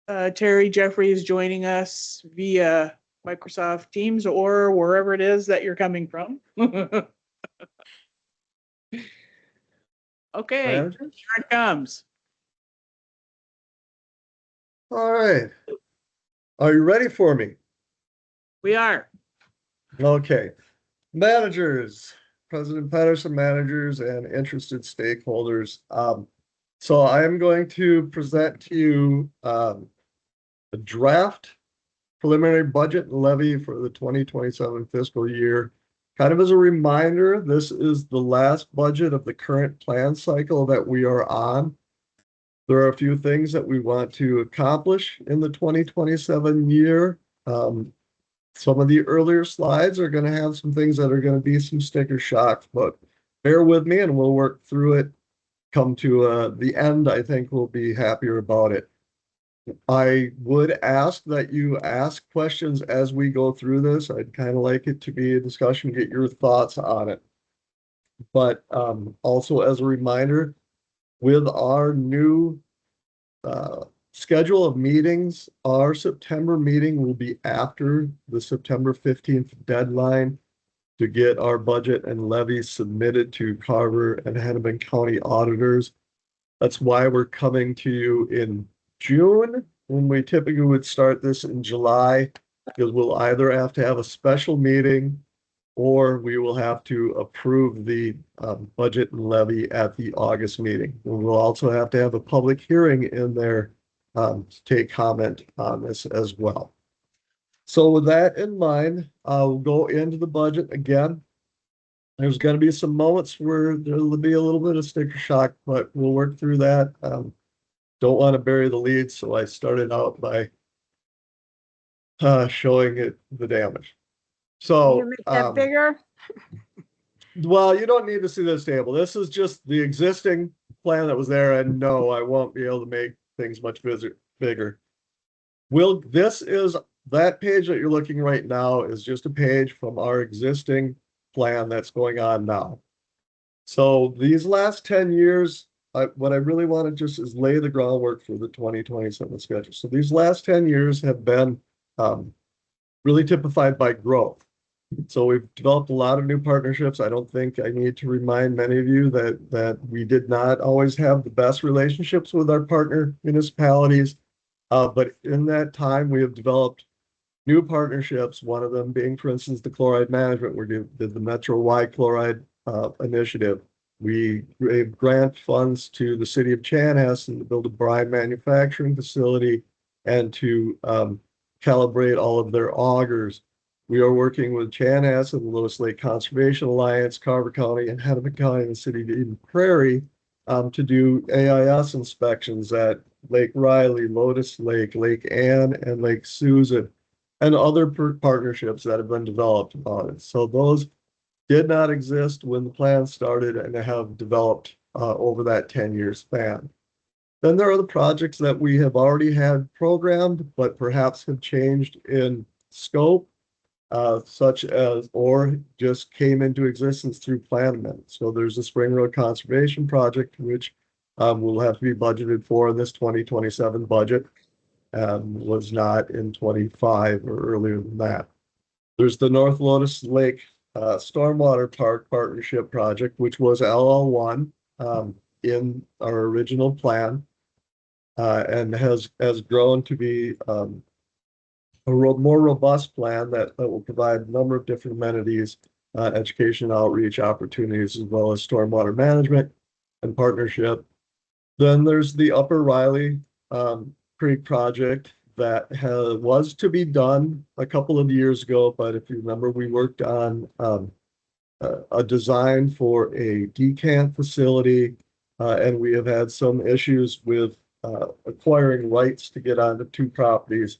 Terry Jeffrey is joining us via Microsoft Teams or wherever it is that you're coming from. Okay, Manager? here it comes. All right. Are you ready for me? We are. Okay. Managers, President Patterson, managers, and interested stakeholders. So I am going to present to you a draft preliminary budget and levy for the 2027 fiscal year. Kind of as a reminder, this is the last budget of the current plan cycle that we are on. There are a few things that we want to accomplish in the 2027 year. Some of the earlier slides are going to have some things that are going to be some sticker shock, but bear with me and we'll work through it. Come to the end, I think we'll be happier about it. I would ask that you ask questions as we go through this. I'd kind of like it to be a discussion, get your thoughts on it. But also as a reminder, with our new schedule of meetings, our September meeting will be after the September 15th deadline to get our budget and levies submitted to Carver and Hennepin County auditors. That's why we're coming to you in June, when we typically would start this in July, because we'll either have to have a special meeting or we will have to approve the budget and levy at the August meeting. And we'll also have to have a public hearing in there to take comment on this as well. So with that in mind, I'll go into the budget again. There's going to be some moments where there'll be a little bit of sticker shock, but we'll work through that. Don't want to bury the lead, so I started out by showing it the damage. So you make that bigger? Well, you don't need to see this table. This is just the existing plan that was there, and no, I won't be able to make things much bigger. This is that page that you're looking right now is just a page from our existing plan that's going on now. So these last 10 years, what I really want to just is lay the groundwork for the 2027 schedule. So these last 10 years have been really typified by growth. So we've developed a lot of new partnerships. I don't think I need to remind many of you that we did not always have the best relationships with our partner municipalities. But in that time, we have developed new partnerships, one of them being, for instance, the chloride management. We did the Metro-wide chloride initiative. We gave grant funds to the city of Chanhassen to build a brine manufacturing facility and to calibrate all of their augers. We are working with Chanhassen, the Lewis Lake Conservation Alliance, Carver County, and Hennepin County, and the city of Eden Prairie to do AIS inspections at Lake Riley, Lotus Lake, Lake Ann, and Lake Susan, and other partnerships that have been developed on it. So those did not exist when the plan started and have developed over that 10-year span. Then there are the projects that we have already had programmed, but perhaps have changed in scope, such as, or just came into existence through plan amendments. So there's the Spring Road Conservation Project, which will have to be budgeted for in this 2027 budget. Was not in 25 or earlier than that. There's the North Lotus Lake Stormwater Park Partnership Project, which was LL1 in our original plan and has grown to be a more robust plan that will provide a number of different amenities, education, outreach opportunities, as well as stormwater management and partnership. Then there's the Upper Riley Creek project that was to be done a couple of years ago, but if you remember, we worked on a design for a decant facility, and we have had some issues with acquiring rights to get onto two properties.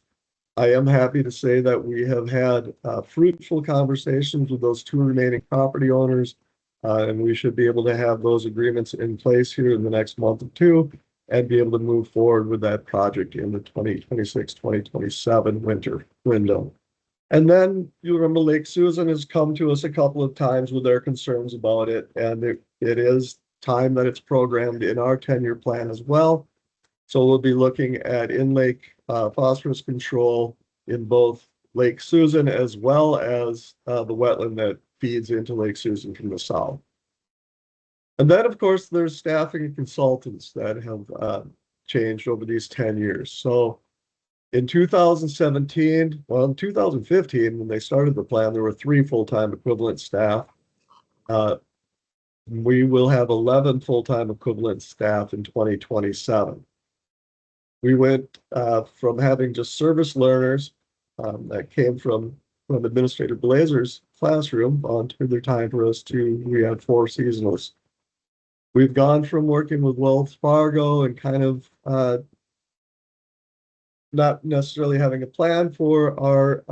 I am happy to say that we have had fruitful conversations with those two remaining property owners, and we should be able to have those agreements in place here in the next month or two and be able to move forward with that project in the 2026-2027 winter window. And then you remember Lake Susan has come to us a couple of times with their concerns about it, and it is time that it's programmed in our 10-year plan as well. So we'll be looking at in-lake phosphorus control in both Lake Susan as well as the wetland that feeds into Lake Susan from the south. And then, of course, there's staffing and consultants that have changed over these 10 years. So in 2017, well, in 2015, when they started the plan, there were 3 full-time equivalent staff. We will have 11 full-time equivalent staff in 2027. We went from having just service learners that came from Administrator Blazer's classroom, volunteered their time for us, to we had 4 seasonals. We've gone from working with Wells Fargo and kind of not necessarily having a plan for our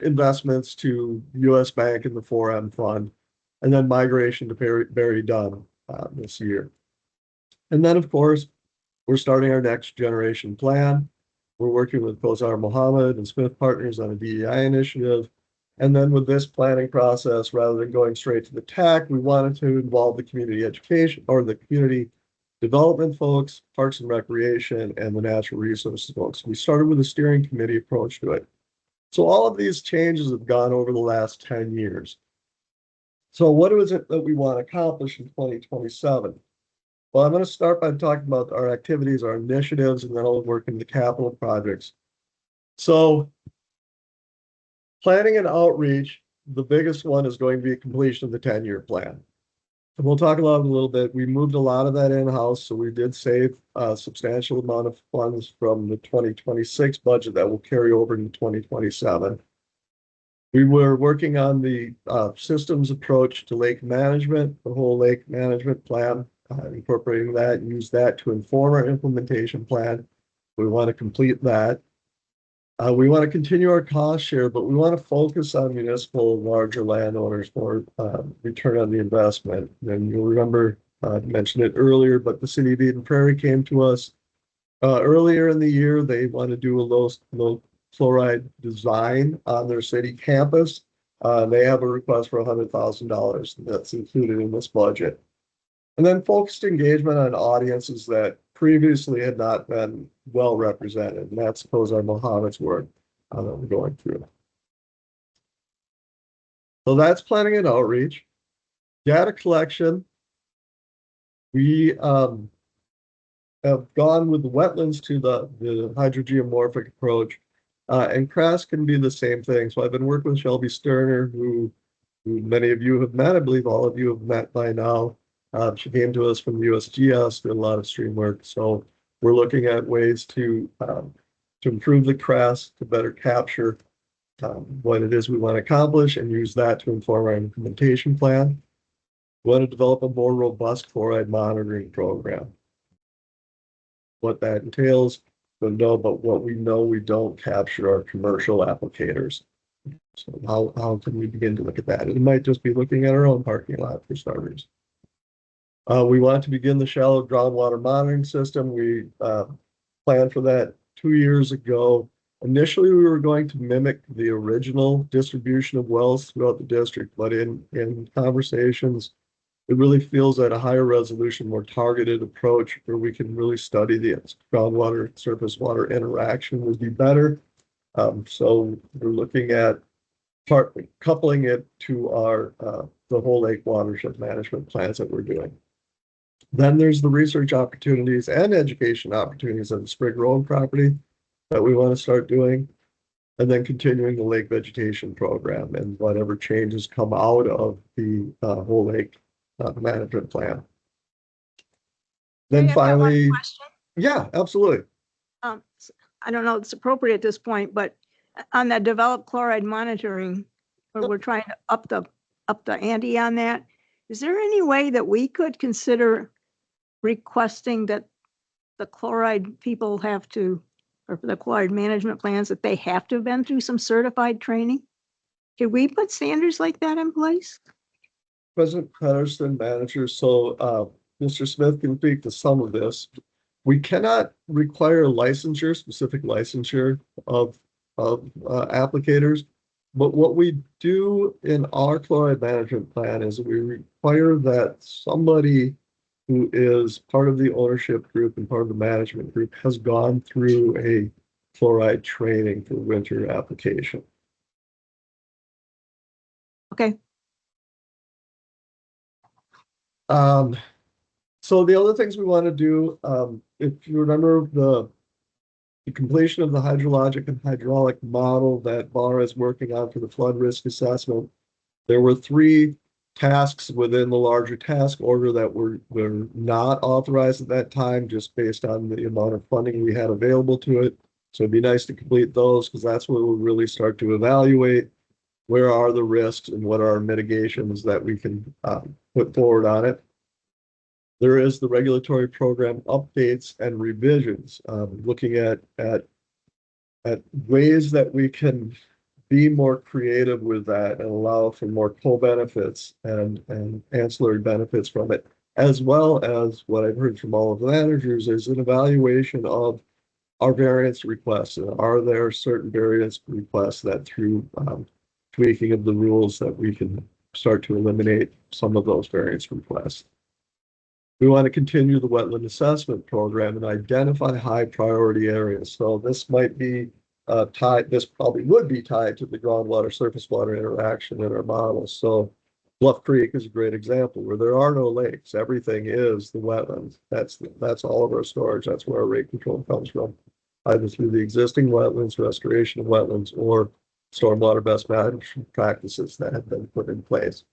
investments to US Bank and the 4M Fund, and then migration to Barry Dunn this year. And then, of course, we're starting our next generation plan. We're working with Kozar Mohammed and Smith Partners on a DEI initiative. And then with this planning process, rather than going straight to the TAC, we wanted to involve the community education or the community development folks, parks and recreation, and the natural resources folks. We started with a steering committee approach to it. So all of these changes have gone over the last 10 years. So what is it that we want to accomplish in 2027? Well, I'm going to start by talking about our activities, our initiatives, and then I'll work into the capital projects. So planning and outreach, the biggest one is going to be completion of the 10-year plan. And we'll talk about it a little bit. We moved a lot of that in-house, so we did save a substantial amount of funds from the 2026 budget that will carry over into 2027. We were working on the systems approach to lake management, the whole lake management plan, incorporating that and use that to inform our implementation plan. We want to complete that. We want to continue our cost share, but we want to focus on municipal larger landowners for return on the investment. And you'll remember, I mentioned it earlier, but the city of Eden Prairie came to us earlier in the year. They want to do a low fluoride design on their city campus. They have a request for $100,000 that's included in this budget. And then focused engagement on audiences that previously had not been well represented. And that's Kozar Mohammed's work that we're going through. So that's planning and outreach. Data collection. We have gone with the wetlands to the hydrogeomorphic approach. And crafts can be the same thing. So I've been working with Shelby Sterner, who many of you have met. I believe all of you have met by now. She came to us from USGS, did a lot of stream work. So we're looking at ways to improve the crafts, to better capture what it is we want to accomplish and use that to inform our implementation plan. We want to develop a more robust chloride monitoring program. What that entails, we'll know, but what we know we don't capture are commercial applicators. So how can we begin to look at that? It might just be looking at our own parking lot for starters. We want to begin the shallow groundwater monitoring system. We planned for that 2 years ago. Initially, we were going to mimic the original distribution of wells throughout the district, but in conversations, it really feels that a higher resolution, more targeted approach where we can really study the groundwater, surface water interaction would be better. So we're looking at coupling it to our the whole lake watershed management plans that we're doing. Then there's the research opportunities and education opportunities on the Spring Road property that we want to start doing, and then continuing the lake vegetation program and whatever changes come out of the whole lake management plan. Then finally, yeah, absolutely. I don't know if it's appropriate at this point, but on that developed chloride monitoring, where we're trying to up the ante on that, is there any way that we could consider requesting that the chloride people have to, or for the chloride management plans, that they have to have been through some certified training? Could we put standards like that in place? President Patterson, manager, so Mr. Smith can speak to some of this. We cannot require licensure, specific licensure of applicators, but what we do in our chloride management plan is we require that somebody who is part of the ownership group and part of the management group, has gone through a fluoride training for winter application. Okay, So the other things we want to do, if you remember the completion of the hydrologic and hydraulic model that BAR is working on for the flood risk assessment, there were 3 tasks within the larger task order that were not authorized at that time, just based on the amount of funding we had available to it. So it'd be nice to complete those, because that's where we'll really start to evaluate where are the risks and what are our mitigations that we can put forward on it. There is the regulatory program updates and revisions, looking at ways that we can be more creative with that and allow for more co-benefits and ancillary benefits from it, as well as what I've heard from all of the managers is an evaluation of our variance requests. And are there certain variance requests that through tweaking of the rules that we can start to eliminate some of those variance requests. We want to continue the wetland assessment program and identify high priority areas. So this might be this probably would be tied to the groundwater surface water interaction in our models. So Bluff Creek is a great example where there are no lakes. Everything is the wetlands. That's all of our storage. That's where our rate control comes from, either through the existing wetlands, restoration of wetlands, or stormwater best management practices that have been put in place.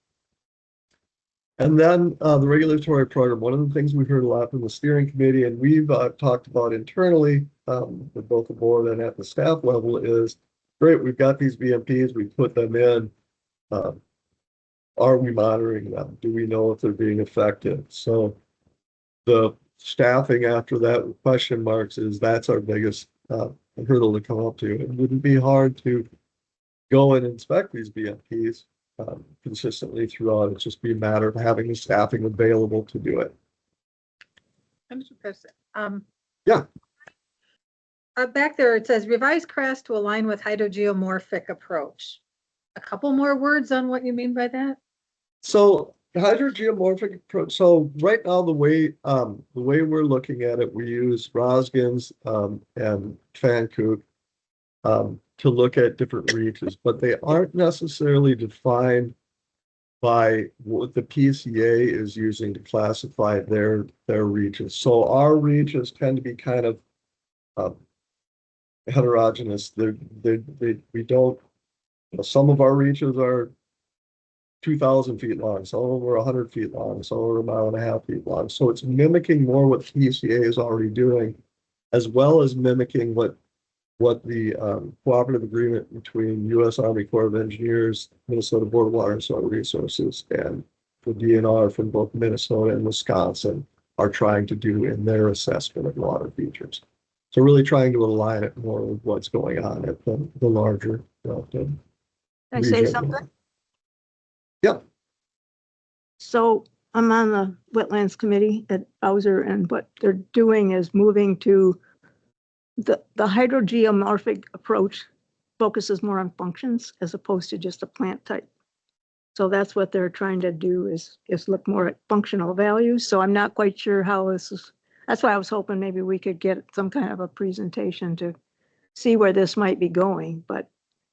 And then the regulatory program, one of the things we've heard a lot from the steering committee, and we've talked about internally with both the board and at the staff level, is great, we've got these VMPs, we put them in. Are we monitoring them? Do we know if they're being effective? So the staffing after that with question marks is that's our biggest hurdle to come up to. It wouldn't be hard to go and inspect these VMPs consistently throughout. It's just be a matter of having the staffing available to do it. Mr. President. Yeah. Back there, it says revised CRAS to align with hydrogeomorphic approach. A couple more words on what you mean by that? So the hydrogeomorphic approach. So right now, the way we're looking at it, we use Rosgins and Fancook to look at different reaches, but they aren't necessarily defined by what the PCA is using to classify their reaches. So our reaches tend to be kind of heterogeneous. We don't, some of our reaches are 2,000 feet long, some of them are 100 feet long, some are 1.5 feet long. So it's mimicking more what PCA is already doing, as well as mimicking what the cooperative agreement between U.S. Army Corps of Engineers, Minnesota Board of Water and Soil Resources, and the DNR from both Minnesota and Wisconsin are trying to do in their assessment of water features. So really trying to align it more with what's going on at the larger. can I say something? Yeah. So I'm on the wetlands committee at Bowser, and what they're doing is moving to the hydrogeomorphic approach focuses more on functions as opposed to just a plant type. So that's what they're trying to do is look more at functional values. So I'm not quite sure how this is. That's why I was hoping maybe we could get some kind of a presentation to see where this might be going. But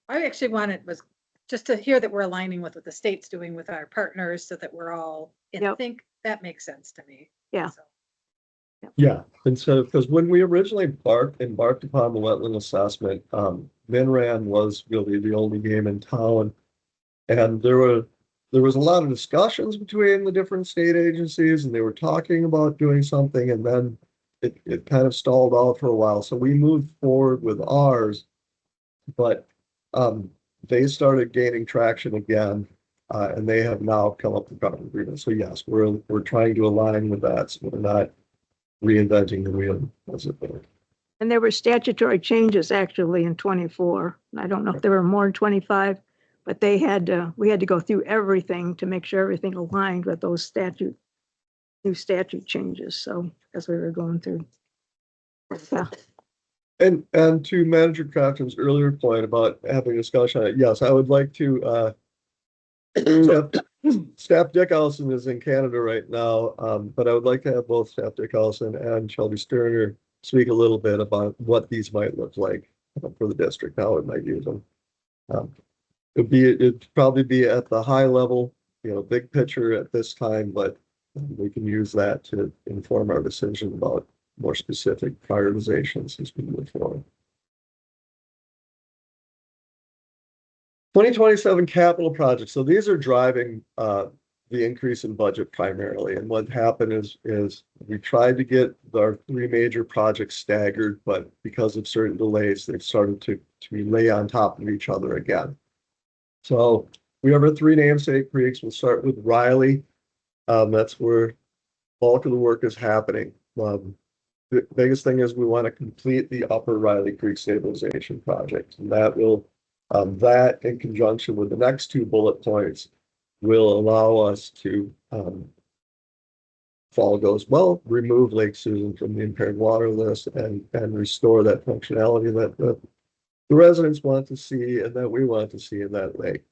I actually wanted was just to hear that we're aligning with what the state's doing with our partners so that we're all in sync. That makes sense to me. Yeah. So. Yeah, and so because when we originally embarked upon the wetland assessment, MinRan was really the only game in town, and there was a lot of discussions between the different state agencies, and they were talking about doing something, and then it kind of stalled out for a while. So we moved forward with ours, but they started gaining traction again, and they have now come up with an agreement. So yes, we're trying to align with that, so we're not reinventing the wheel, as it were. and there were statutory changes actually in 24. I don't know if there were more in 25, but we had to go through everything to make sure everything aligned with those new statute changes. So as we were going through. Yeah. And to Manager Crafton's earlier point about having a discussion on it, yes, I would like to Staff Dick Ellison is in Canada right now, but I would like to have both Staff Dick Ellison and Shelby Sterner speak a little bit about what these might look like for the district, how it might use them. It'd probably be at the high level, big picture at this time, but we can use that to inform our decision about more specific prioritizations as we move forward. 2027 capital projects. So these are driving the increase in budget primarily. And what happened is we tried to get our three major projects staggered, but because of certain delays, they've started to lay on top of each other again. So we have our three namesake creeks. We'll start with Riley. That's where bulk of the work is happening. The biggest thing is we want to complete the Upper Riley Creek stabilization project, and that will that in conjunction with the next two bullet points will allow us to, if all goes well, remove Lake Susan from the impaired water list and restore that functionality that the residents want to see and that we want to see in that lake.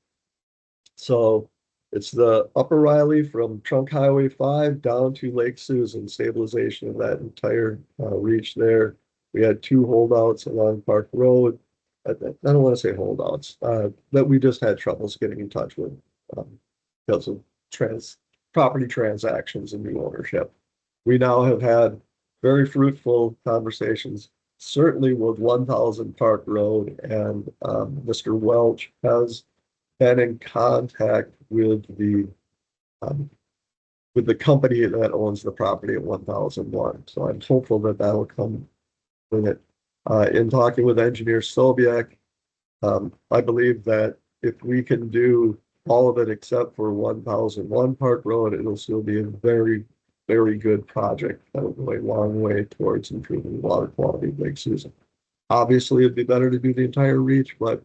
So it's the Upper Riley from Trunk Highway 5 down to Lake Susan, stabilization of that entire reach there. We had two holdouts along Park Road. I don't want to say holdouts, that we just had troubles getting in touch with because of property transactions and new ownership. We now have had very fruitful conversations, certainly with 1000 Park Road, and Mr. Welch has been in contact with the company that owns the property at 1001. So I'm hopeful that that'll come with it. In talking with engineer Sobiek, I believe that if we can do all of it except for 1001 Park Road, it'll still be a very, very good project that will go a long way towards improving the water quality of Lake Susan. Obviously, it'd be better to do the entire reach, but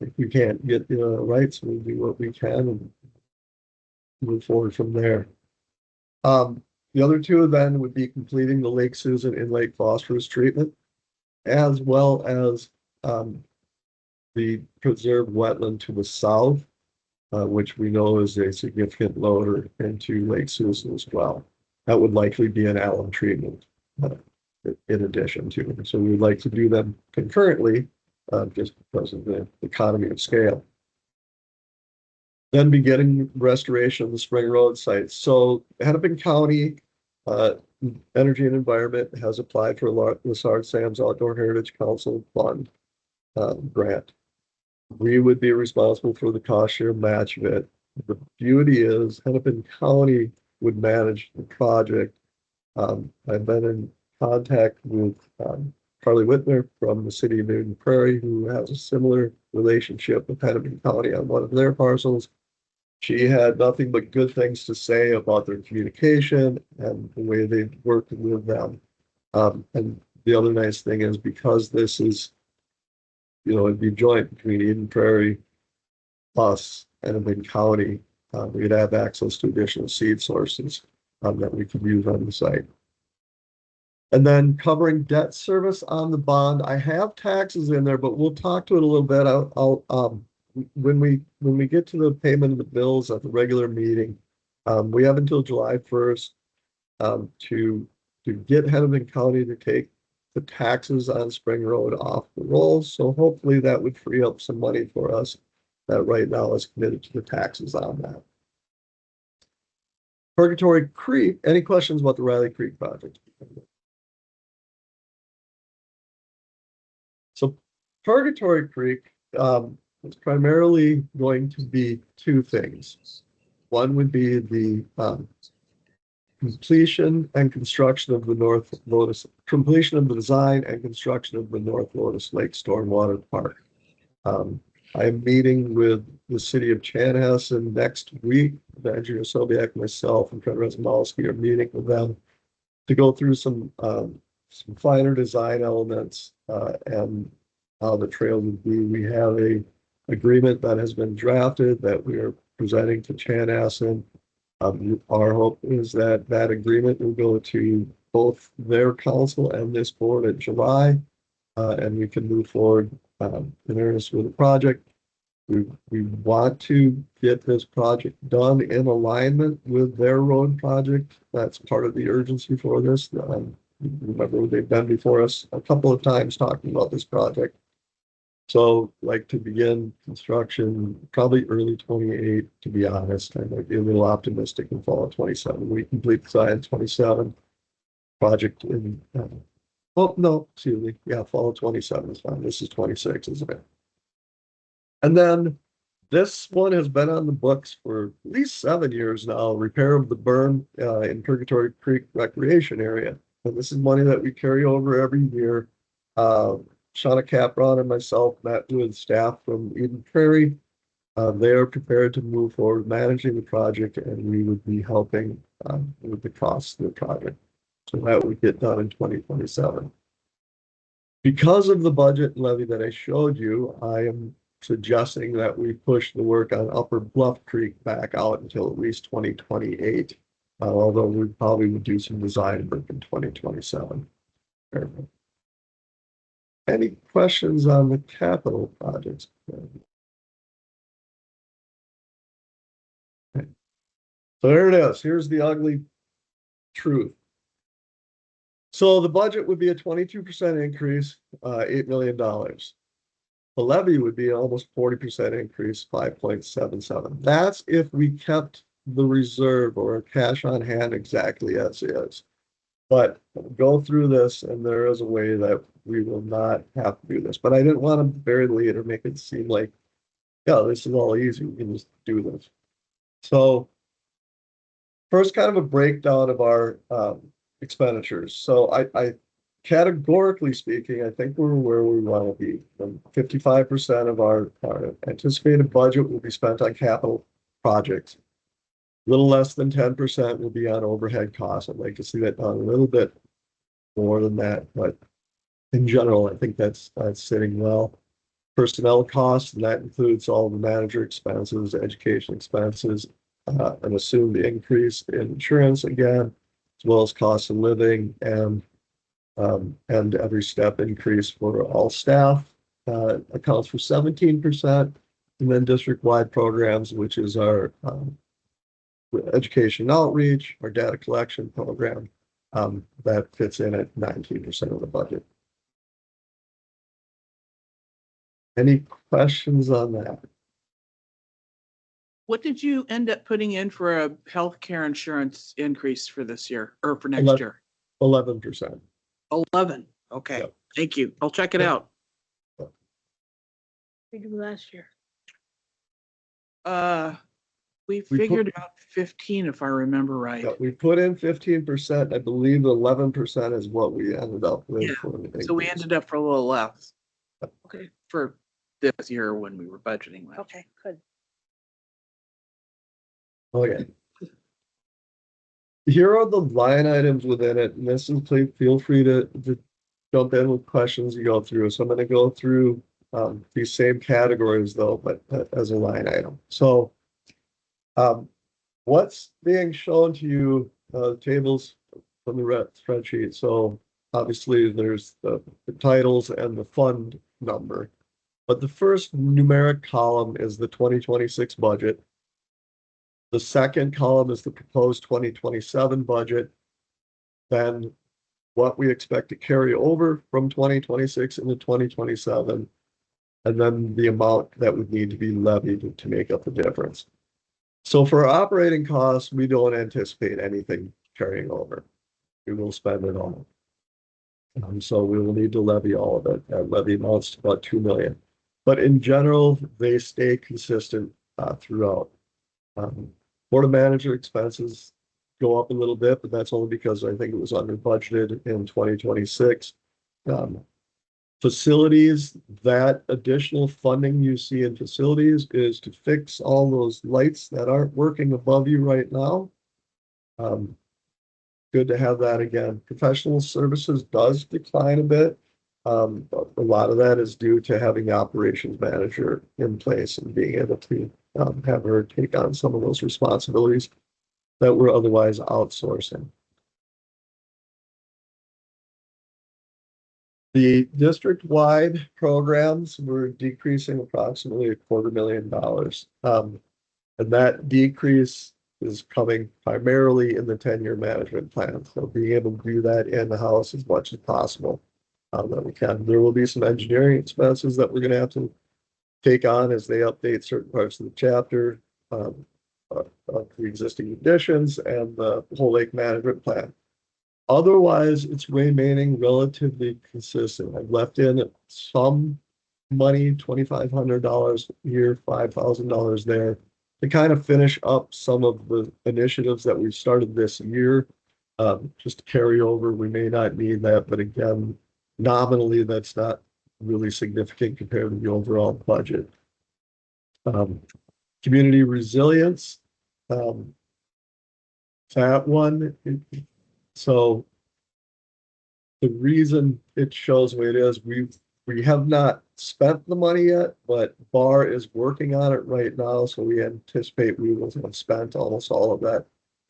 if we can't get the rights, we'll do what we can and move forward from there. The other two then would be completing the Lake Susan inlet phosphorus treatment, as well as the preserved wetland to the south, which we know is a significant loader into Lake Susan as well. That would likely be an alum treatment in addition to. So we would like to do them concurrently, just because of the economy of scale. Then beginning restoration of the Spring Road site. So Hennepin County Energy and Environment has applied for Lessard Sam's Outdoor Heritage Council Fund grant. We would be responsible for the cost share match of it. The beauty is Hennepin County would manage the project. I've been in contact with Carly Whitner from the city of Newton Prairie, who has a similar relationship with Hennepin County on one of their parcels. She had nothing but good things to say about their communication and the way they worked with them. And the other nice thing is because this is, it'd be joint between Eden Prairie, us, and Hennepin County, we'd have access to additional seed sources that we could use on the site. And then covering debt service on the bond. I have taxes in there, but we'll talk to it a little bit. I'll when we get to the payment of the bills at the regular meeting, we have until July 1st to get Hennepin County to take the taxes on Spring Road off the rolls. So hopefully that would free up some money for us that right now is committed to the taxes on that. Purgatory Creek. Any questions about the Riley Creek project? So Purgatory Creek is primarily going to be two things. One would be the completion and construction of the North Lotus, completion of the design and construction of the North Lotus Lake Stormwater Park. I am meeting with the city of Chanhassen next week. The engineer Sobiek, myself, and Fred Rezimowski are meeting with them to go through some finer design elements and how the trail would be. We have a agreement that has been drafted that we are presenting to Chanhassen. Our hope is that that agreement will go to both their council and this board in July, and we can move forward in earnest with the project. We want to get this project done in alignment with their road project. That's part of the urgency for this. Remember, they've been before us a couple of times talking about this project. So like to begin construction, probably early 28, to be honest. I might be a little optimistic in fall of 27. We complete the side in 27. Project in, oh, no, excuse me. Yeah, fall of 27 is fine. This is 26, isn't it? And then this one has been on the books for at least 7 years now, repair of the berm in Purgatory Creek Recreation Area. And this is money that we carry over every year. Shauna Capron and myself met with staff from Eden Prairie. They are prepared to move forward managing the project, and we would be helping with the costs of the project. So that would get done in 2027. Because of the budget levy that I showed you, I am suggesting that we push the work on Upper Bluff Creek back out until at least 2028. Although we probably would do some design work in 2027. Any questions on the capital projects? Okay. So there it is. Here's the ugly truth. So the budget would be a 22% increase, $8 million. The levy would be almost 40% increase, 5.77. That's if we kept the reserve or cash on hand exactly as is. But go through this, and there is a way that we will not have to do this. But I didn't want to bury the lead or make it seem like, yeah, this is all easy. We can just do this. So first, kind of a breakdown of our expenditures. So I categorically speaking, I think we're where we want to be. 55% of our anticipated budget will be spent on capital projects. A little less than 10% will be on overhead costs. I'd like to see that done a little bit more than that, but in general, I think that's sitting well. Personnel costs, and that includes all the manager expenses, education expenses, an assumed increase in insurance again, as well as cost of living and every step increase for all staff accounts for 17%, and then district-wide programs, which is our education outreach, our data collection program, that fits in at 19% of the budget. Any questions on that? What did you end up putting in for a healthcare insurance increase for this year or for next 11. year? 11%. 11. Okay. Yep. Thank you. I'll check it Yep. out. We do last year. We We figured out 15, if I remember right. Yeah, we put in 15%. I believe 11% is what we ended up with. Yeah. For the So we increase. ended up for a little less. Yep. Okay. For this year when we were budgeting. That. Okay, good. Okay. Here are the line items within it, and this is, please feel free to jump in with questions you go through. So I'm going to go through these same categories though, but as a line item. So what's being shown to you, tables from the spreadsheet. So obviously there's the titles and the fund number, but the first numeric column is the 2026 budget. The second column is the proposed 2027 budget. Then what we expect to carry over from 2026 into 2027, and then the amount that would need to be levied to make up the difference. So for operating costs, we don't anticipate anything carrying over. We will spend it all. So we will need to levy all of it. That levy amounts to about $2 million. But in general, they stay consistent throughout. Board of manager expenses go up a little bit, but that's only because I think it was under budgeted in 2026. Facilities, that additional funding you see in facilities is to fix all those lights that aren't working above you right now. Good to have that again. Professional services does decline a bit. But a lot of that is due to having the operations manager in place and being able to have her take on some of those responsibilities that we're otherwise outsourcing. The district-wide programs were decreasing approximately $250,000. And that decrease is coming primarily in the 10-year management plan. So being able to do that in-house as much as possible. That we can. There will be some engineering expenses that we're gonna have to take on as they update certain parts of the chapter, of the existing additions and the whole lake management plan. Otherwise, it's remaining relatively consistent. I've left in some money, $2,500 a year, $5,000 there, to kind of finish up some of the initiatives that we've started this year. Just to carry over, we may not need that, but again, nominally, that's not really significant compared to the overall budget. Community resilience, that one, so the reason it shows the way it is, we have not spent the money yet, but BAR is working on it right now, so we anticipate we will have spent almost all of that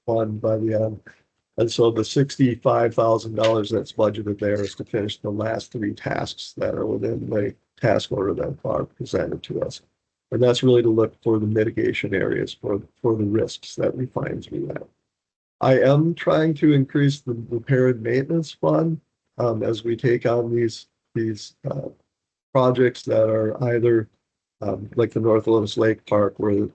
fund by the end. And so the $65,000 that's budgeted there is to finish the last three tasks that are within the task order that BAR presented to us. And that's really to look for the mitigation areas for the risks that we find through that. I am trying to increase the repair and maintenance fund as we take on these projects that are either like the North Lotus Lake Park where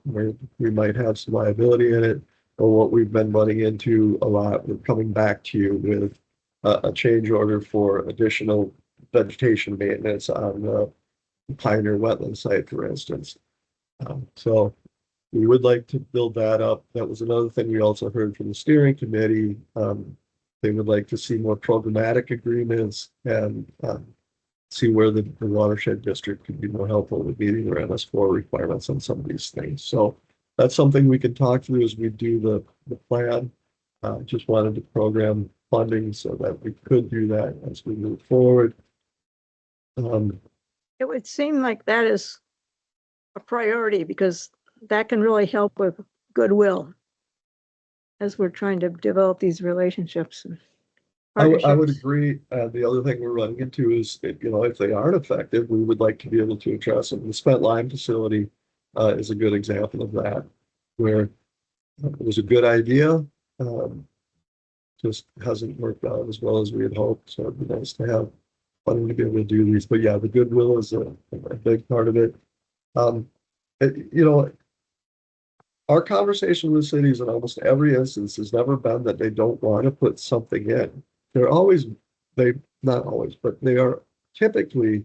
we might have some liability in it, or what we've been running into a lot. We're coming back to you with a change order for additional vegetation maintenance on the Pioneer Wetland site, for instance. So we would like to build that up. That was another thing we also heard from the steering committee. They would like to see more programmatic agreements and see where the watershed district could be more helpful with meeting their MS4 requirements on some of these things. So that's something we can talk through as we do the plan. Just wanted to program funding so that we could do that as we move forward. It would seem like that is a priority because that can really help with goodwill as we're trying to develop these relationships. And I would partnerships. agree. The other thing we're running into is, if they aren't effective, we would like to be able to address them. The spent lime facility is a good example of that, where it was a good idea, just hasn't worked out as well as we had hoped. So it'd be nice to have funding to be able to do these. But yeah, the goodwill is a big part of it. Our conversation with cities in almost every instance has never been that they don't want to put something in. Not always, but they are typically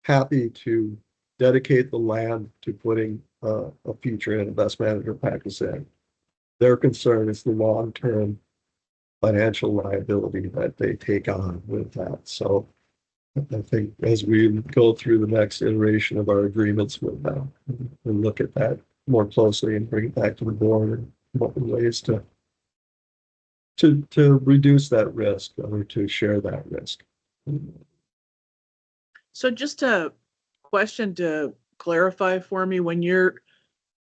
happy to dedicate the land to putting a feature in, a best manager practice in. Their concern is the long-term financial liability that they take on with that. So I think as we go through the next iteration of our agreements with them, we'll look at that more closely and bring it back to the board and come up with ways to reduce that risk or to share that risk. So just a question to clarify for me, when you're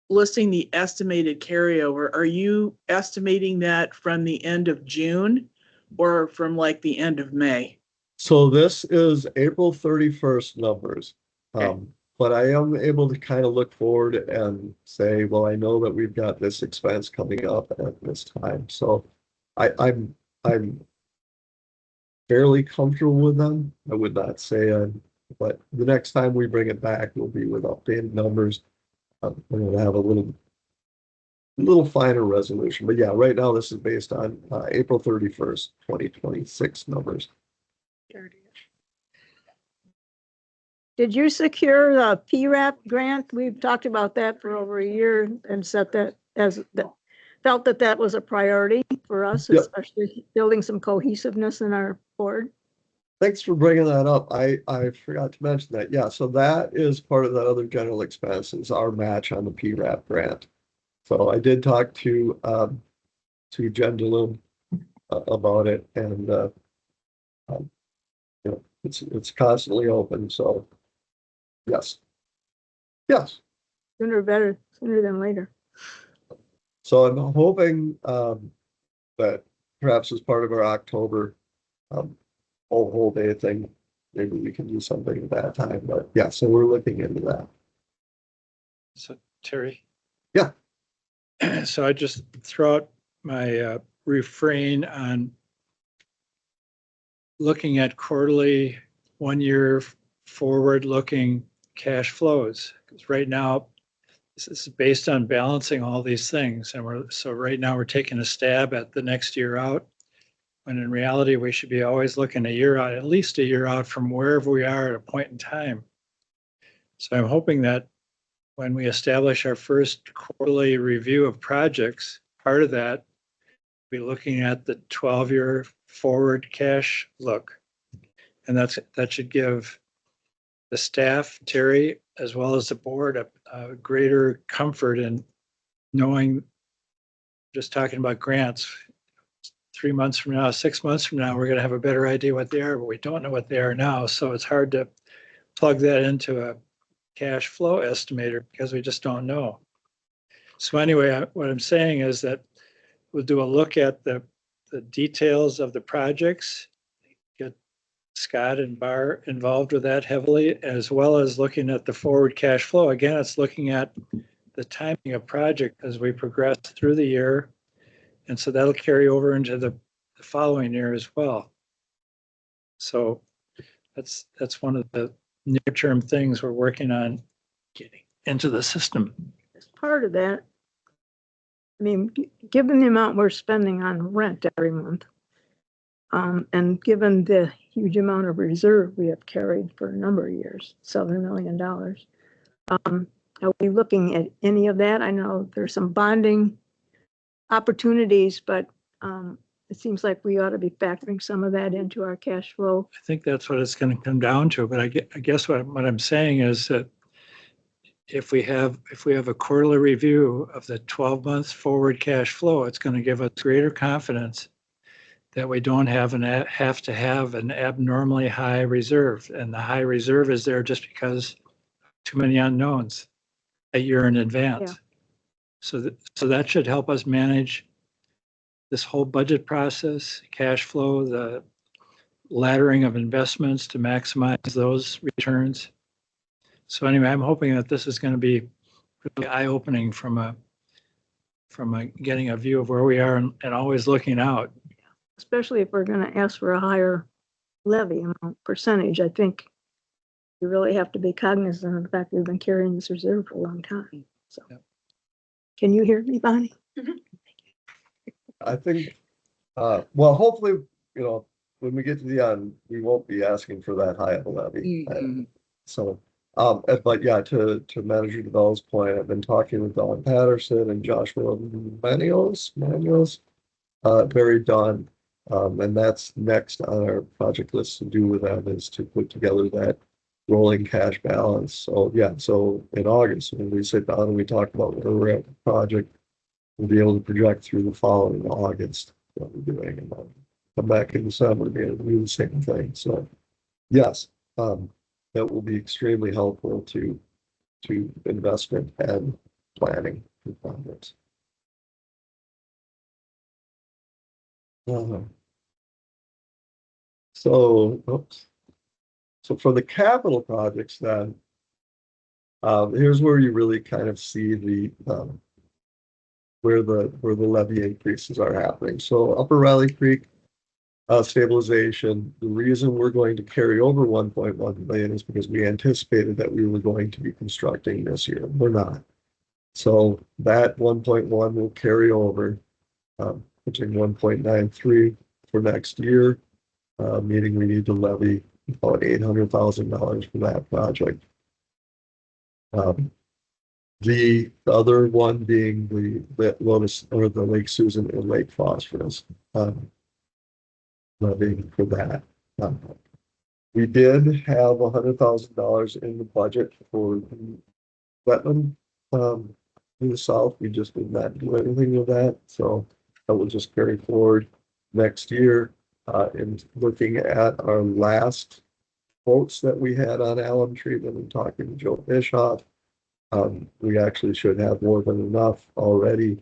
listing the estimated carryover, are you estimating that from the end of June or from like the end of May? So this is April 31st numbers. Okay. But I am able to kind of look forward and say, well, I know that we've got this expense coming up at this time. So I'm fairly comfortable with them. I would not say, but the next time we bring it back, we'll be with updated numbers. We're going to have a little finer resolution. But yeah, right now this is based on April 31st, 2026 numbers. Did you secure the PRAP grant? We've talked about that for over a year and set that felt that was a priority for us, Yep. especially building some cohesiveness in our board. Thanks for bringing that up. I forgot to mention that. Yeah, so that is part of that other general expenses, our match on the PRAP grant. So I did talk to Jen DeLume about it, and it's constantly open. So yes. Sooner than later. So I'm hoping that perhaps as part of our October whole day thing, maybe we can do something at that time, but yeah, so we're looking into that. So Terry? Yeah. So I just throw out my refrain on looking at quarterly, 1 year forward-looking cash flows. Because right now, this is based on balancing all these things. And so right now we're taking a stab at the next year out. When in reality, we should be always looking a year out, at least a year out from wherever we are at a point in time. So I'm hoping that when we establish our first quarterly review of projects, part of that be looking at the 12-year forward cash look. And that should give the staff, Terry, as well as the board, a greater comfort in knowing, just talking about grants, 3 months from now, 6 months from now, we're going to have a better idea what they are, but we don't know what they are now. So it's hard to plug that into a cash flow estimator because we just don't know. So anyway, what I'm saying is that we'll do a look at the details of the projects, get Scott and Bar involved with that heavily, as well as looking at the forward cash flow. Again, it's looking at the timing of project as we progress through the year. And so that'll carry over into the following year as well. So that's one of the near-term things we're working on getting into the system. As part of that, I mean, given the amount we're spending on rent every month, and given the huge amount of reserve we have carried for a number of years, $7 million, are we looking at any of that? I know there's some bonding opportunities, but it seems like we ought to be factoring some of that into our cash flow. I think that's what it's going to come down to. But I guess what I'm saying is that if we have a quarterly review of the 12 months forward cash flow, it's going to give us greater confidence that we don't have to have an abnormally high reserve. And the high reserve is there just because too many unknowns a year in advance. Yeah. So that should help us manage this whole budget process, cash flow, the laddering of investments to maximize those returns. So anyway, I'm hoping that this is going to be really eye-opening from getting a view of where we are and always looking out. Especially if we're going to ask for a higher levy amount percentage. I think you really have to be cognizant of the fact we've been carrying this reserve for a long time. So, Yep. Can you hear me, Bonnie? I think, well, hopefully, when we get to the end, we won't be asking for that high of a levy. So, but yeah, to Manager DeVell's point, I've been talking with Don Patterson and Joshua Manios, Barry Dunn. And that's next on our project list to do with them is to put together that rolling cash balance. So yeah, so in August, when we sit down and we talk about where we're at the project, we'll be able to project through the following August what we're doing, and then come back in December and be able to do the same thing. So yes, that will be extremely helpful to investment and planning for projects. So, oops. So for the capital projects, then, here's where you really kind of see the where the levy increases are happening. So Upper Riley Creek stabilization. The reason we're going to carry over 1.1 million is because we anticipated that we were going to be constructing this year. We're not. So that 1.1 will carry over, putting 1.93 for next year, meaning we need to levy about $800,000 for that project. The other one being the Lotus or the Lake Susan and Lake Phosphorus levy for that. We did have $100,000 in the budget for the wetland in the south. We just did not do anything with that, so that will just carry forward next year. And looking at our last quotes that we had on alum treatment and talking to Joe Bischoff, we actually should have more than enough already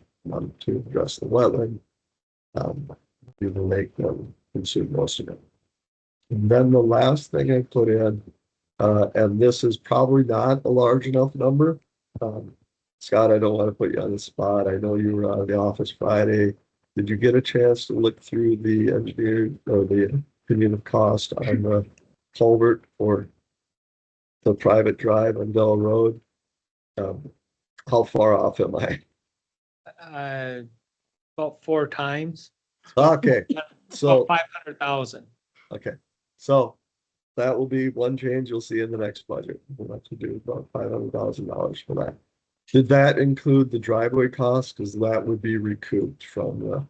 to address the wetland. We will make them consume most of it. And then the last thing I put in, and this is probably not a large enough number. Scott, I don't want to put you on the spot. I know you were out of the office Friday. Did you get a chance to look through the engineer or the opinion of cost on the culvert for the private drive on Dell Road? How far off am I? About 4 times. Okay, so, 500,000. okay, so that will be one change you'll see in the next budget. We'll have to do about $500,000 for that. Did that include the driveway cost? Because that would be recouped from the,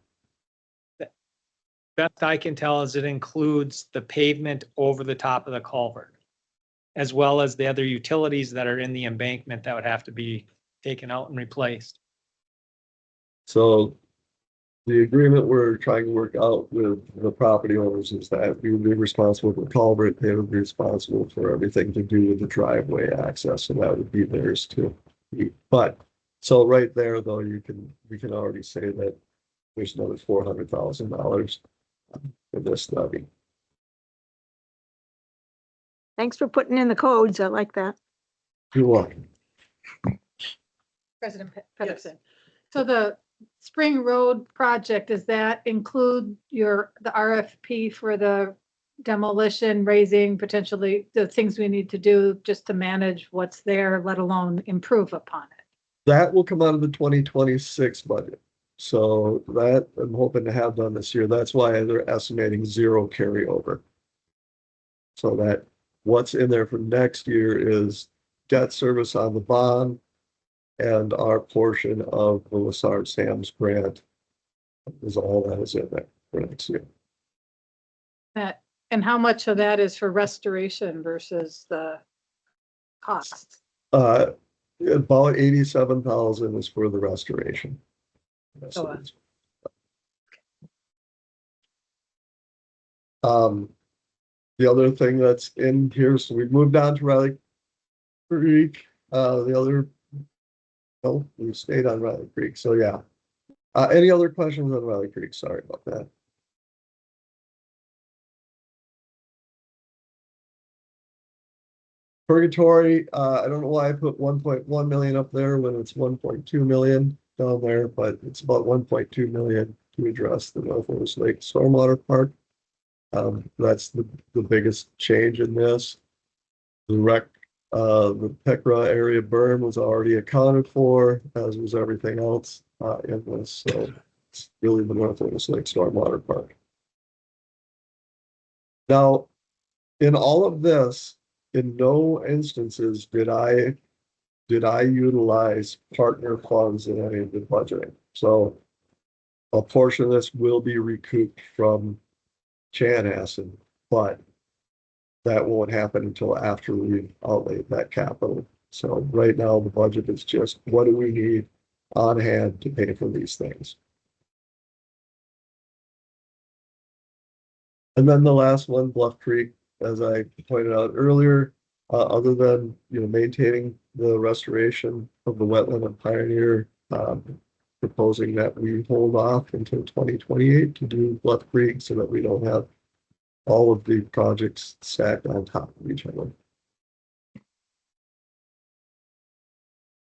Best I can tell is it includes the pavement over the top of the culvert, as well as the other utilities that are in the embankment that would have to be taken out and replaced. so the agreement we're trying to work out with the property owners is that we would be responsible for culvert, they would be responsible for everything to do with the driveway access, so that would be theirs too. But, so right there, though, we can already say that there's another $400,000 for this levy. Thanks for putting in the codes. I like that. You're welcome. President Pedersen. So the Spring Road project, does that include the RFP for the demolition, raising, potentially the things we need to do just to manage what's there, let alone improve upon it? That will come out of the 2026 budget. So that I'm hoping to have done this year. That's why they're estimating zero carryover. So that what's in there for next year is debt service on the bond and our portion of the Lassard Sam's grant is all that is in there for next year. And how much of that is for restoration versus the cost? About 87,000 is for the restoration. So, The other thing that's in here, so we've moved on to Riley Creek. We stayed on Riley Creek. So yeah. Any other questions on Riley Creek? Sorry about that. Purgatory, I don't know why I put 1.1 million up there when it's 1.2 million down there, but it's about 1.2 million to address the Northwest Lake Stormwater Park. That's the biggest change in this. The Pecra area berm was already accounted for, as was everything else in this. So it's really the Northwest Lake Stormwater Park. Now, in all of this, in no instances did I utilize partner funds in any of the budgeting. So a portion of this will be recouped from Chanhassen, but that won't happen until after we've outlaid that capital. So right now the budget is just what do we need on hand to pay for these things. And then the last one, Bluff Creek, as I pointed out earlier, other than maintaining the restoration of the wetland and Pioneer, proposing that we hold off until 2028 to do Bluff Creek so that we don't have all of the projects stacked on top of each other.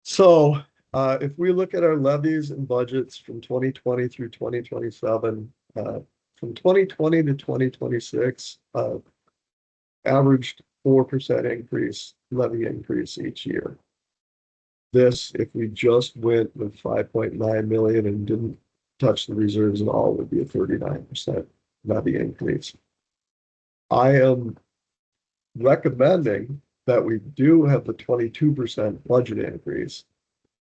So if we look at our levies and budgets from 2020 through 2027, from 2020 to 2026, averaged 4% increase, levy increase each year. This, if we just went with 5.9 million and didn't touch the reserves at all, would be a 39% levy increase. I am recommending that we do have the 22% budget increase,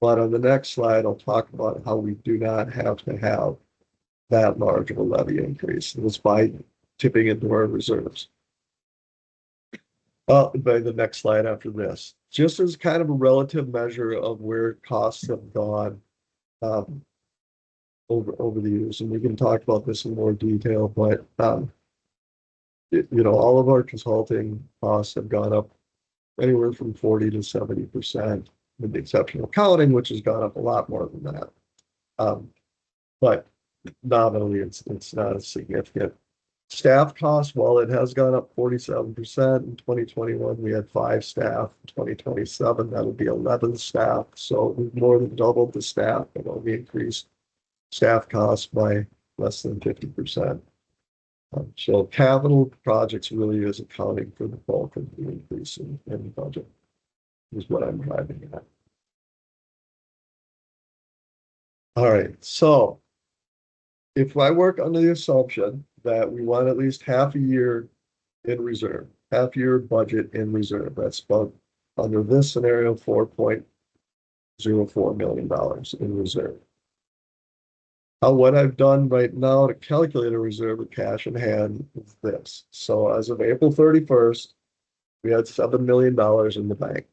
but on the next slide, I'll talk about how we do not have to have that large of a levy increase. It's by tipping into our reserves. By the next slide after this, just as kind of a relative measure of where costs have gone over the years, and we can talk about this in more detail, but all of our consulting costs have gone up anywhere from 40 to 70%, with the exception of accounting, which has gone up a lot more than that. But nominally, it's not as significant. Staff costs, while it has gone up 47%, in 2021, we had 5 staff. In 2027, that'll be 11 staff. So we've more than doubled the staff, and we increased staff costs by less than 50%. So capital projects really is accounting for the bulk of the increase in the budget, is what I'm driving at. All right, so if I work under the assumption that we want at least half a year in reserve, half year budget in reserve, that's about, under this scenario, $4.04 million in reserve. What I've done right now to calculate a reserve of cash in hand is this. So as of April 31st, we had $7 million in the bank.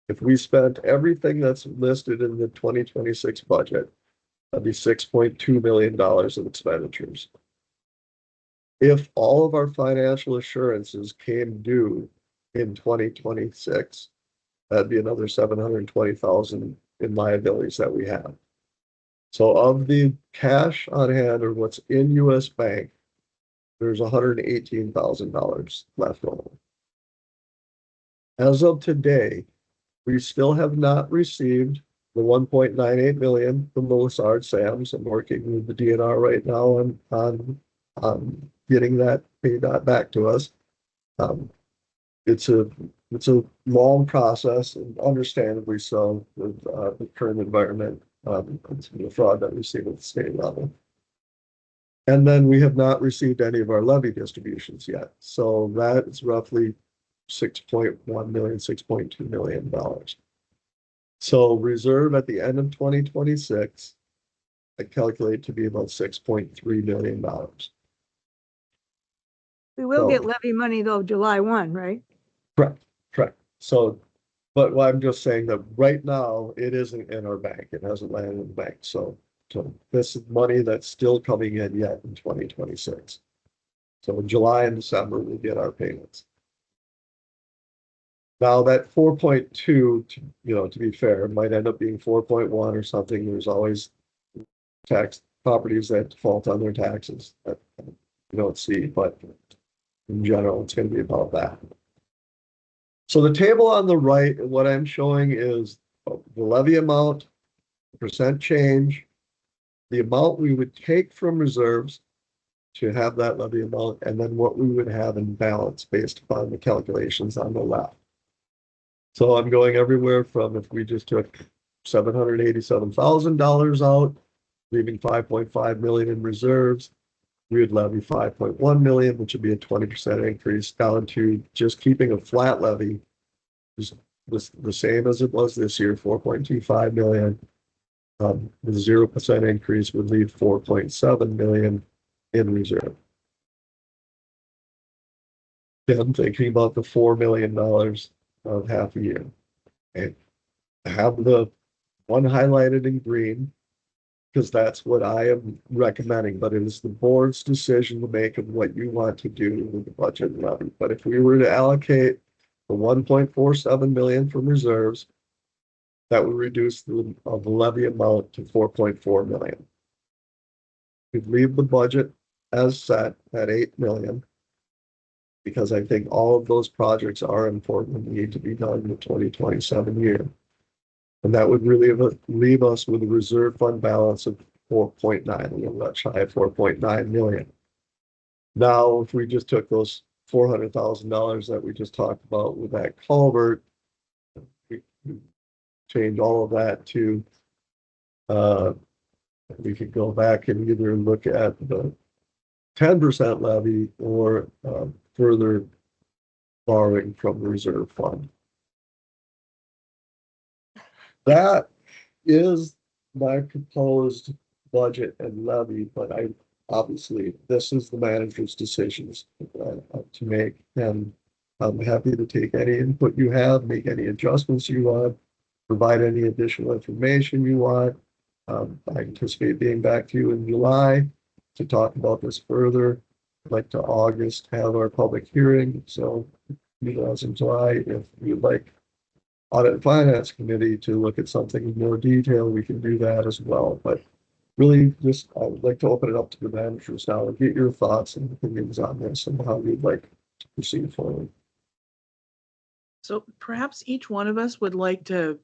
If we spent everything that's listed in the 2026 budget, that'd be $6.2 million of expenditures. If all of our financial assurances came due in 2026, that'd be another $720,000 in liabilities that we have. So of the cash on hand or what's in US Bank, there's $118,000 left over. As of today, we still have not received the 1.98 million from the Lassard Sams. I'm working with the DNR right now on getting that paid back to us. It's a long process, and understandably so, with the current environment, the fraud that we see at the state level. And then we have not received any of our levy distributions yet. So that is roughly 6.1 million, $6.2 million. So reserve at the end of 2026, I calculate to be about $6.3 million. We will get levy money though, July 1, right? Correct. So, but I'm just saying that right now it isn't in our bank. It hasn't landed in the bank. So this is money that's still coming in yet in 2026. So in July and December, we get our payments. Now that 4.2, to be fair, might end up being 4.1 or something. There's always tax properties that default on their taxes that you don't see, but in general, it's going to be about that. So the table on the right, what I'm showing is the levy amount, percent change, the amount we would take from reserves to have that levy amount, and then what we would have in balance based upon the calculations on the left. So I'm going everywhere from, if we just took $787,000 out, leaving 5.5 million in reserves, we would levy 5.1 million, which would be a 20% increase, down to just keeping a flat levy, just the same as it was this year, 4.25 million. The 0% increase would leave 4.7 million in reserve. Then thinking about the $4 million of half a year. And I have the one highlighted in green, because that's what I am recommending, but it is the board's decision to make of what you want to do with the budget and levy. But if we were to allocate the 1.47 million from reserves, that would reduce the levy amount to 4.4 million. We'd leave the budget as set at 8 million, because I think all of those projects are important and need to be done in the 2027 year. And that would really leave us with a reserve fund balance of 4.9, a little less shy of 4.9 million. Now, if we just took those $400,000 that we just talked about with that culvert, we change all of that to, we could go back and either look at the 10% levy or further borrowing from the reserve fund. That is my proposed budget and levy, but obviously this is the manager's decisions to make, and I'm happy to take any input you have, make any adjustments you want, provide any additional information you want. I anticipate being back to you in July to talk about this further. I'd like to August have our public hearing, so meet us in July. If you'd like Audit and Finance Committee to look at something in more detail, we can do that as well. But really just, I would like to open it up to the managers now and get your thoughts and opinions on this and how you'd like to proceed forward. So perhaps each one of us would like to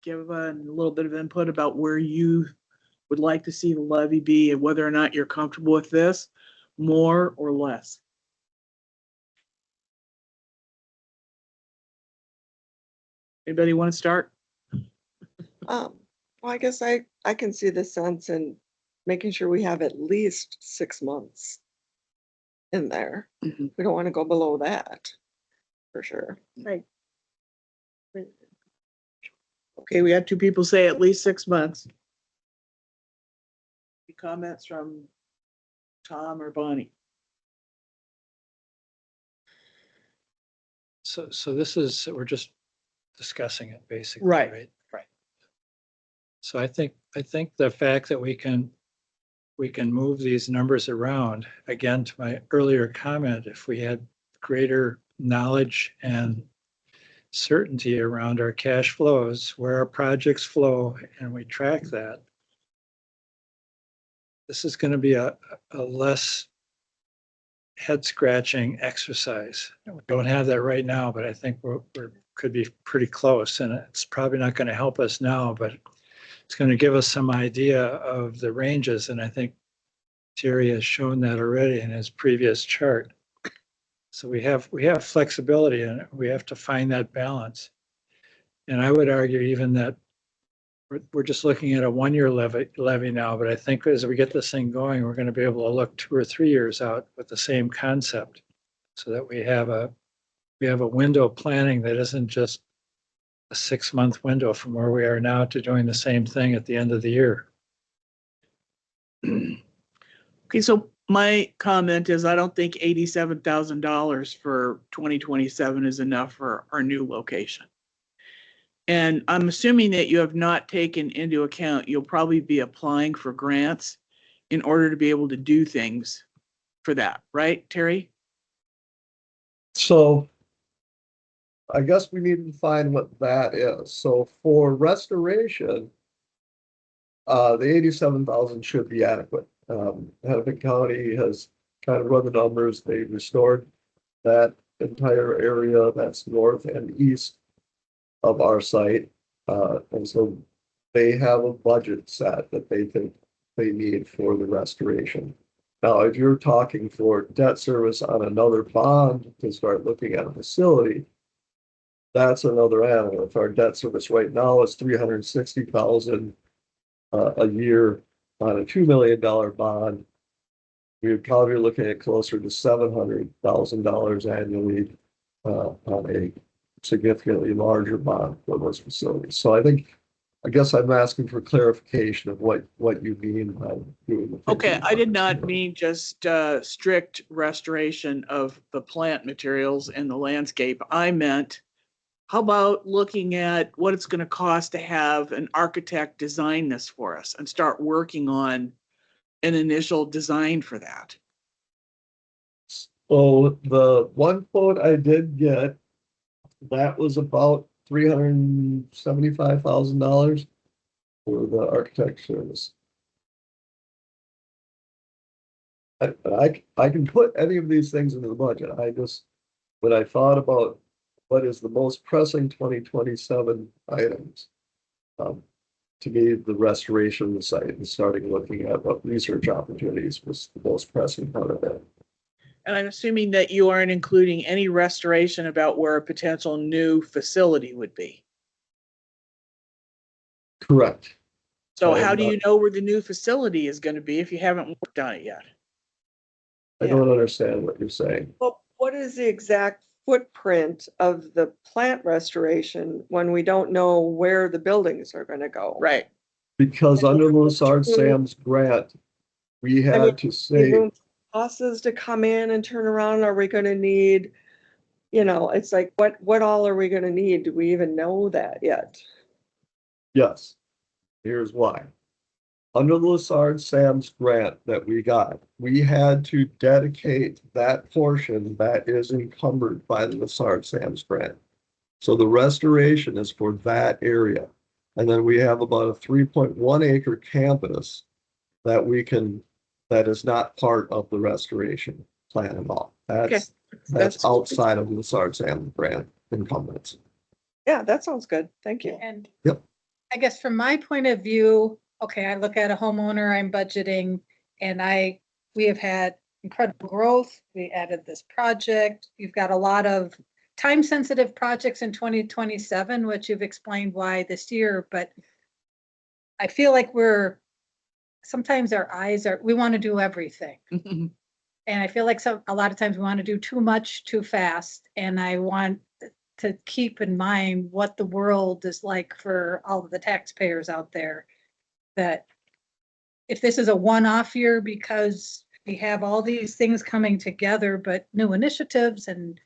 give a little bit of input about where you would like to see the levy be and whether or not you're comfortable with this, more or less. Anybody want to start? Well, I guess I can see the sense in making sure we have at least 6 months in there. Mhm. We don't want to go below that, for sure. Right. Okay, we had two people say at least 6 months. Any comments from Tom or Bonnie? So this is, we're just discussing it basically, Right. right? Right. So I think the fact that we can move these numbers around, again, to my earlier comment, if we had greater knowledge and certainty around our cash flows, where our projects flow, and we track that, this is going to be a less head scratching exercise. We don't have that right now, but I think we're could be pretty close, and it's probably not going to help us now, but it's going to give us some idea of the ranges. And I think Terry has shown that already in his previous chart. So we have flexibility, and we have to find that balance. And I would argue even that we're just looking at a 1-year levy now, but I think as we get this thing going, we're going to be able to look 2 or 3 years out with the same concept, so that we have a window planning that isn't just a 6-month window from where we are now to doing the same thing at the end of the year. Okay, so my comment is I don't think $87,000 for 2027 is enough for our new location. And I'm assuming that you have not taken into account, you'll probably be applying for grants in order to be able to do things for that, right, Terry? So I guess we need to find what that is. So for restoration, the 87,000 should be adequate. Hennepin County has kind of run the numbers. They restored that entire area that's north and east of our site. And so they have a budget set that they think they need for the restoration. Now, if you're talking for debt service on another bond to start looking at a facility, that's another animal. If our debt service right now is 360,000 a year on a $2 million bond, we're probably looking at closer to $700,000 annually on a significantly larger bond for those facilities. So I guess I'm asking for clarification of what you mean by doing the. Okay, I did not mean just strict restoration of the plant materials and the landscape. I meant, how about looking at what it's going to cost to have an architect design this for us and start working on an initial design for that? So the one quote I did get, that was about $375,000 for the architect service. I can put any of these things into the budget. When I thought about what is the most pressing 2027 items, to me, the restoration of the site and starting looking at what research opportunities was the most pressing part of it. And I'm assuming that you aren't including any restoration about where a potential new facility would be. Correct. So I am how do not- you know where the new facility is going to be if you haven't worked on it yet? I don't understand what you're saying. Well, what is the exact footprint of the plant restoration when we don't know where the buildings are gonna go? Right. Because under the Lessard Sam's grant, we I mean, had to Need say, room for buses to come in and turn around? Are we gonna need, it's like, what all are we gonna need? Do we even know that yet? yes, here's why. Under the Lessard Sam's grant that we got, we had to dedicate that portion that is encumbered by the Lessard Sam's grant. So the restoration is for that area. And then we have about a 3.1 acre campus that we can, that is not part of the restoration plan at all. That's That's- outside of the Sargent grant encumbrance. Yeah, that sounds good. Thank you. And Yep. I guess from my point of view, okay, I look at a homeowner, I'm budgeting, and we have had incredible growth. We added this project. You've got a lot of time-sensitive projects in 2027, which you've explained why this year, but I feel like sometimes our eyes we want to do everything. And I feel like a lot of times we want to do too much too fast. And I want to keep in mind what the world is like for all of the taxpayers out there. That if this is a one-off year because we have all these things coming together, but new initiatives, and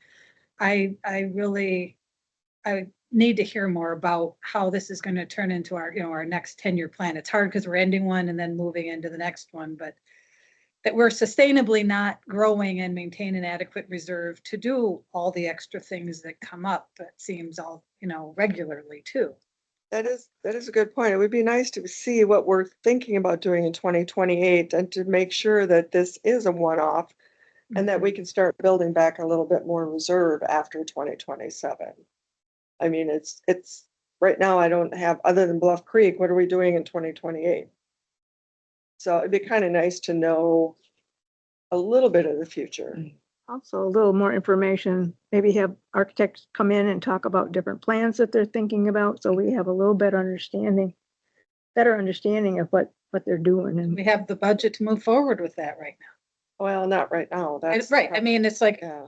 I need to hear more about how this is going to turn into our next 10-year plan. It's hard because we're ending one and then moving into the next one, but that we're sustainably not growing and maintain an adequate reserve to do all the extra things that come up, that seems all, regularly too. That is a good point. It would be nice to see what we're thinking about doing in 2028 and to make sure that this is a one-off and that we can start building back a little bit more reserve after 2027. I mean, it's right now I don't have, other than Bluff Creek, what are we doing in 2028? So it'd be kind of nice to know a little bit of the future. Also, a little more information, maybe have architects come in and talk about different plans that they're thinking about, so we have a little better understanding of what they're doing. And We have the budget to move forward with that right now. Well, not right now. That's Right. I mean, it's like, Yeah.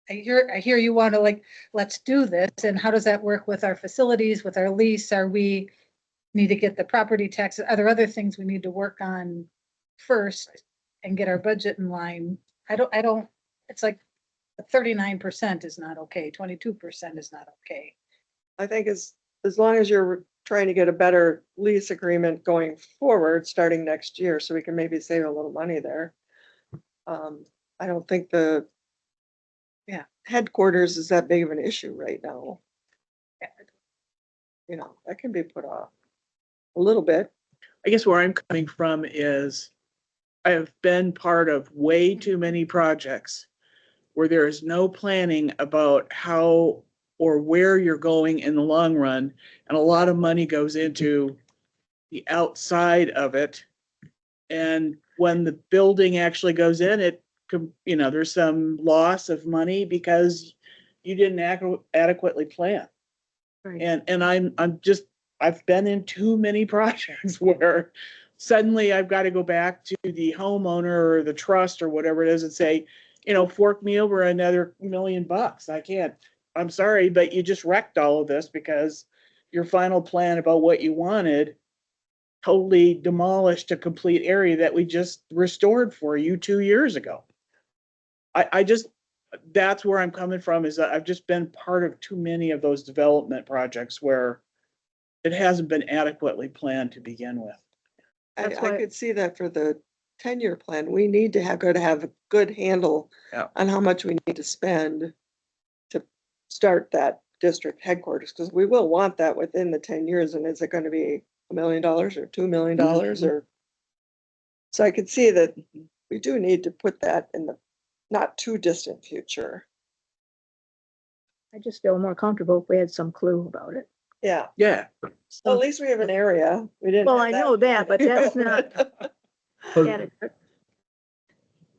I hear you want to let's do this. And how does that work with our facilities, with our lease? We need to get the property taxes? Are there other things we need to work on first and get our budget in line? I don't, it's like 39% is not okay. 22% is not okay. I think as long as you're trying to get a better lease agreement going forward, starting next year, so we can maybe save a little money there. I don't think the headquarters is that big of an issue right now. That can be put off a little bit. I guess where I'm coming from is I have been part of way too many projects where there is no planning about how or where you're going in the long run. And a lot of money goes into the outside of it. And when the building actually goes in, there's some loss of money because you didn't adequately plan. Right. And I've been in too many projects where suddenly I've got to go back to the homeowner or the trust or whatever it is and say, fork me over another $1 million. I can't, I'm sorry, but you just wrecked all of this because your final plan about what you wanted totally demolished a complete area that we just restored for you 2 years ago. That's where I'm coming from, is that I've just been part of too many of those development projects where it hasn't been adequately planned to begin with. That's I why- could see that for the 10-year plan. We need to have a good handle on how much we need to spend to start that district headquarters, because we will want that within the 10 years. And is it going to be $1 million or $2 million or? So I could see that we do need to put that in the not too distant future. I just feel more comfortable if we had some clue about it. Yeah. Yeah. Well, at least we have an area. We didn't. Well, have I know that, but that's not adequate.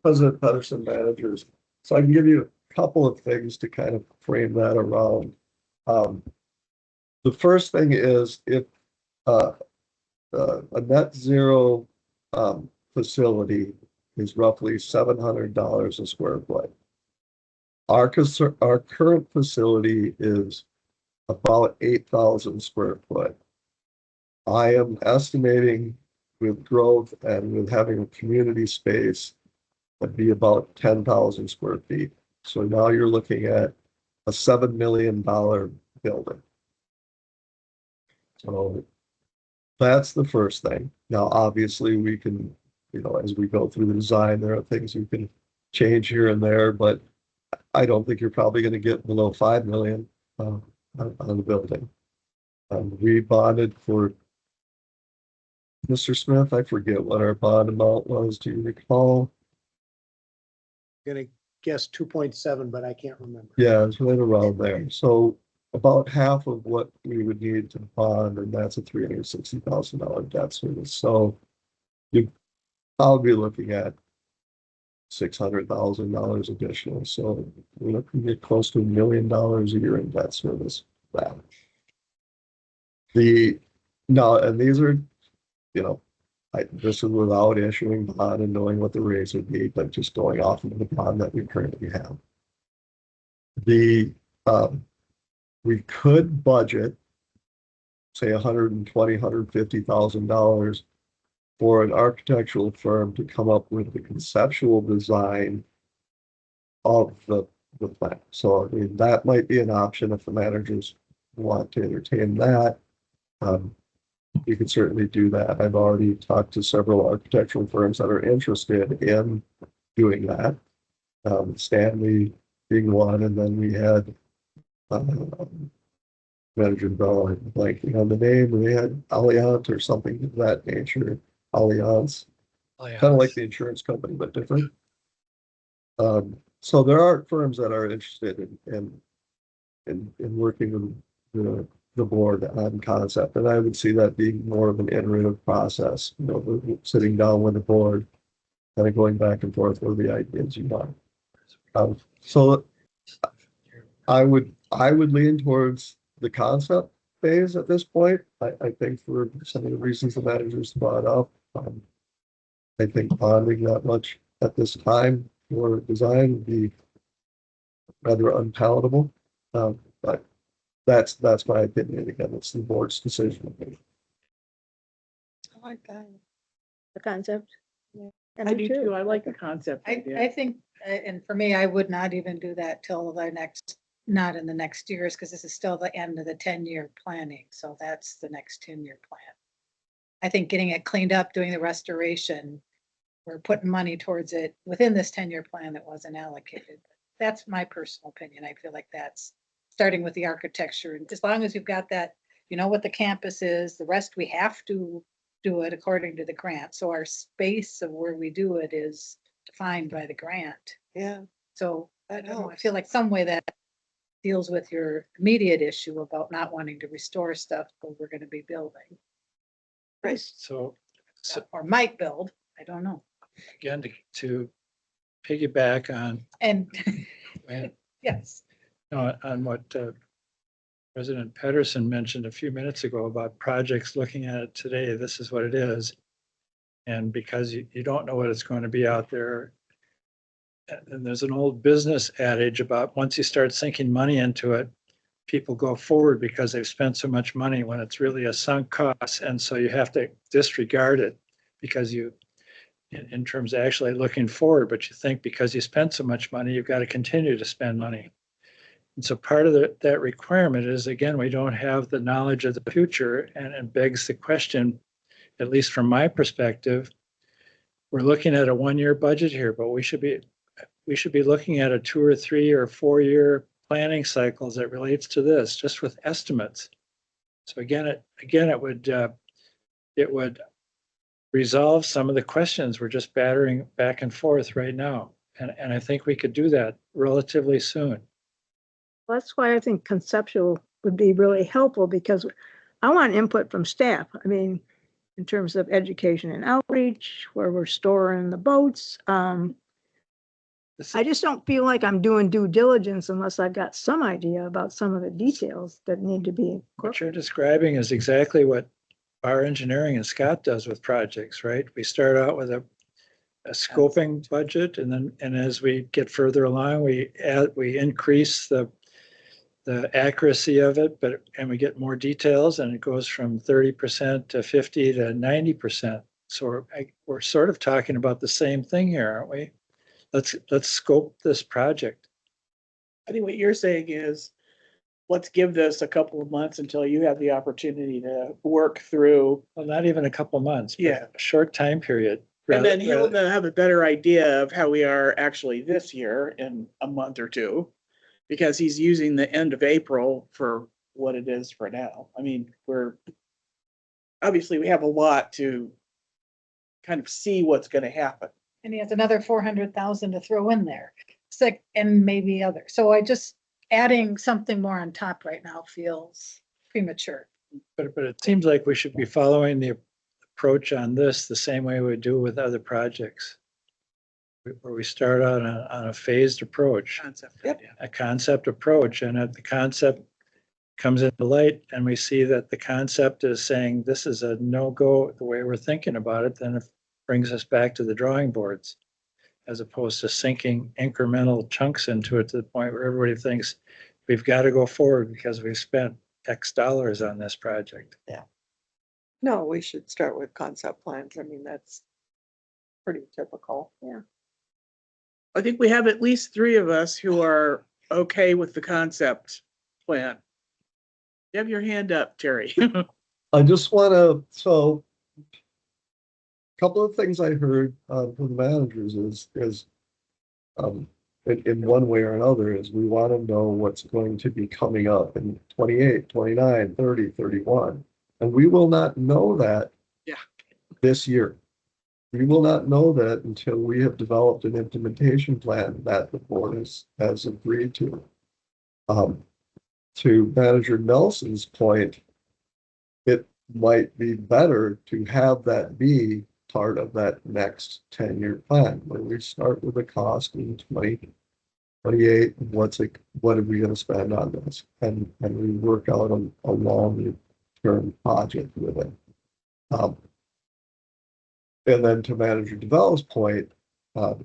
President Pedersen, managers. So I can give you a couple of things to kind of frame that around. The first thing is if a net zero facility is roughly $700 a square foot. Our current facility is about 8,000 square foot. I am estimating with growth and with having a community space that'd be about 10,000 square feet. So now you're looking at a $7 million building. So that's the first thing. Now, obviously, we can, as we go through the design, there are things you can change here and there, but I don't think you're probably going to get below 5 million on the building. We bonded for Mr. Smith, I forget what our bond amount was. Do you recall? Gonna guess 2.7, but I can't remember. Yeah, it's right around there. So about half of what we would need to bond, and that's a $360,000 debt service. So you, I'll be looking at $600,000 additional. So we're looking to get close to $1 million a year in debt service. That no, and these are, you know, this is without issuing bond and knowing what the rates would be, but just going off of the bond that we currently have. The, we could budget, say $150,000 for an architectural firm to come up with the conceptual design of the plan. So I mean, that might be an option if the managers want to entertain that. You could certainly do that. I've already talked to several architectural firms that are interested in doing that. Stanley being one, and then we had Manager Bell, blanking on the name, they had Allianz or something of that nature. Allianz, kind of like the insurance company, but different. So there are firms that are interested in working with the board on concept, and I would see that being more of an iterative process, you know, sitting down with the board, kind of going back and forth with the ideas you want. So I would lean towards the concept phase at this point. I think for some of the reasons the managers brought up, I think bonding that much at this time for design would be rather unpalatable. But that's my opinion. Again, it's the board's decision. I like that. The concept. Yeah. I do too. I like the concept. idea. I think, and for me, I would not even do that till the next, not in the next years, because this is still the end of the 10-year planning. So that's the next 10-year plan. I think getting it cleaned up, doing the restoration, we're putting money towards it within this 10-year plan that wasn't allocated. That's my personal opinion. I feel like that's starting with the architecture. And as long as you've got that, you know what the campus is, the rest we have to do it according to the grant. So our space of where we do it is defined by the grant. Yeah, So I that don't know, I helps. feel like some way that deals with your immediate issue about not wanting to restore stuff that we're going to be building Right. So or might build. I don't know. again, to piggyback on, And on yes, what President Pedersen mentioned a few minutes ago about projects, looking at it today, this is what it is. And because you don't know what it's going to be out there. And there's an old business adage about once you start sinking money into it, people go forward because they've spent so much money when it's really a sunk cost. And so you have to disregard it because in terms of actually looking forward, but you think because you spent so much money, you've got to continue to spend money. And so part of that requirement is, again, we don't have the knowledge of the future, and it begs the question, at least from my perspective, we're looking at a 1-year budget here, but we should be looking at a 2 or 3 or 4-year planning cycles that relates to this, just with estimates. So again, it would resolve some of the questions we're just battering back and forth right now. And I think we could do that relatively soon. That's why I think conceptual would be really helpful, because I want input from staff. I mean, in terms of education and outreach, where we're storing the boats. I just don't feel like I'm doing due diligence unless I've got some idea about some of the details that need to be. What you're describing is exactly what our engineering and Scott does with projects, right? We start out with a scoping budget, and as we get further along, we increase the accuracy of it, and we get more details, and it goes from 30% to 50 to 90%. So we're sort of talking about the same thing here, aren't we? Let's scope this project. I think what you're saying is, let's give this a couple of months until you have the opportunity to work through. Well, not even a couple months, but Yeah. a short time period. And then he'll have a better idea of how we are actually this year in a month or two, because he's using the end of April for what it is for now. I mean, we're obviously we have a lot to kind of see what's gonna happen. And he has another 400,000 to throw in there. Sick and maybe other. So I just, adding something more on top right now feels premature. But it seems like we should be following the approach on this the same way we do with other projects. Where we start on a phased approach, Concept. Yep. idea. a concept approach, and if the concept comes into light and we see that the concept is saying this is a no-go, the way we're thinking about it, then it brings us back to the drawing boards, as opposed to sinking incremental chunks into it to the point where everybody thinks we've got to go forward because we've spent X dollars on this project. No, we should start with concept plans. I mean, that's pretty typical. Yeah. I think we have at least 3 of us who are okay with the concept plan. You have your hand up, Terry. I just wanna, so. Couple of things I heard from the managers is in one way or another is we want to know what's going to be coming up in 28, 29, 30, 31. And we will not know that Yeah. this year. We will not know that until we have developed an implementation plan that the board has agreed to. To Manager Nelson's point, it might be better to have that be part of that next 10-year plan, where we start with a cost in 2028, what are we gonna spend on this? And we work out a long-term project with it. And then to Manager Develop's point, at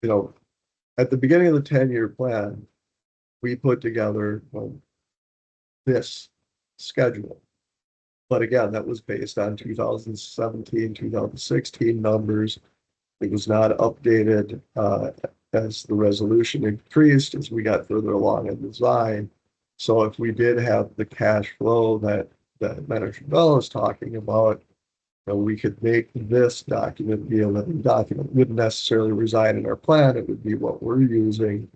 the beginning of the 10-year plan, we put together this schedule. But again, that was based on 2017, 2016 numbers. It was not updated as the resolution increased as we got further along in design. So if we did have the cash flow that Manager Bell is talking about, we could make this document be a living document. It wouldn't necessarily reside in our plan. It would be what we're using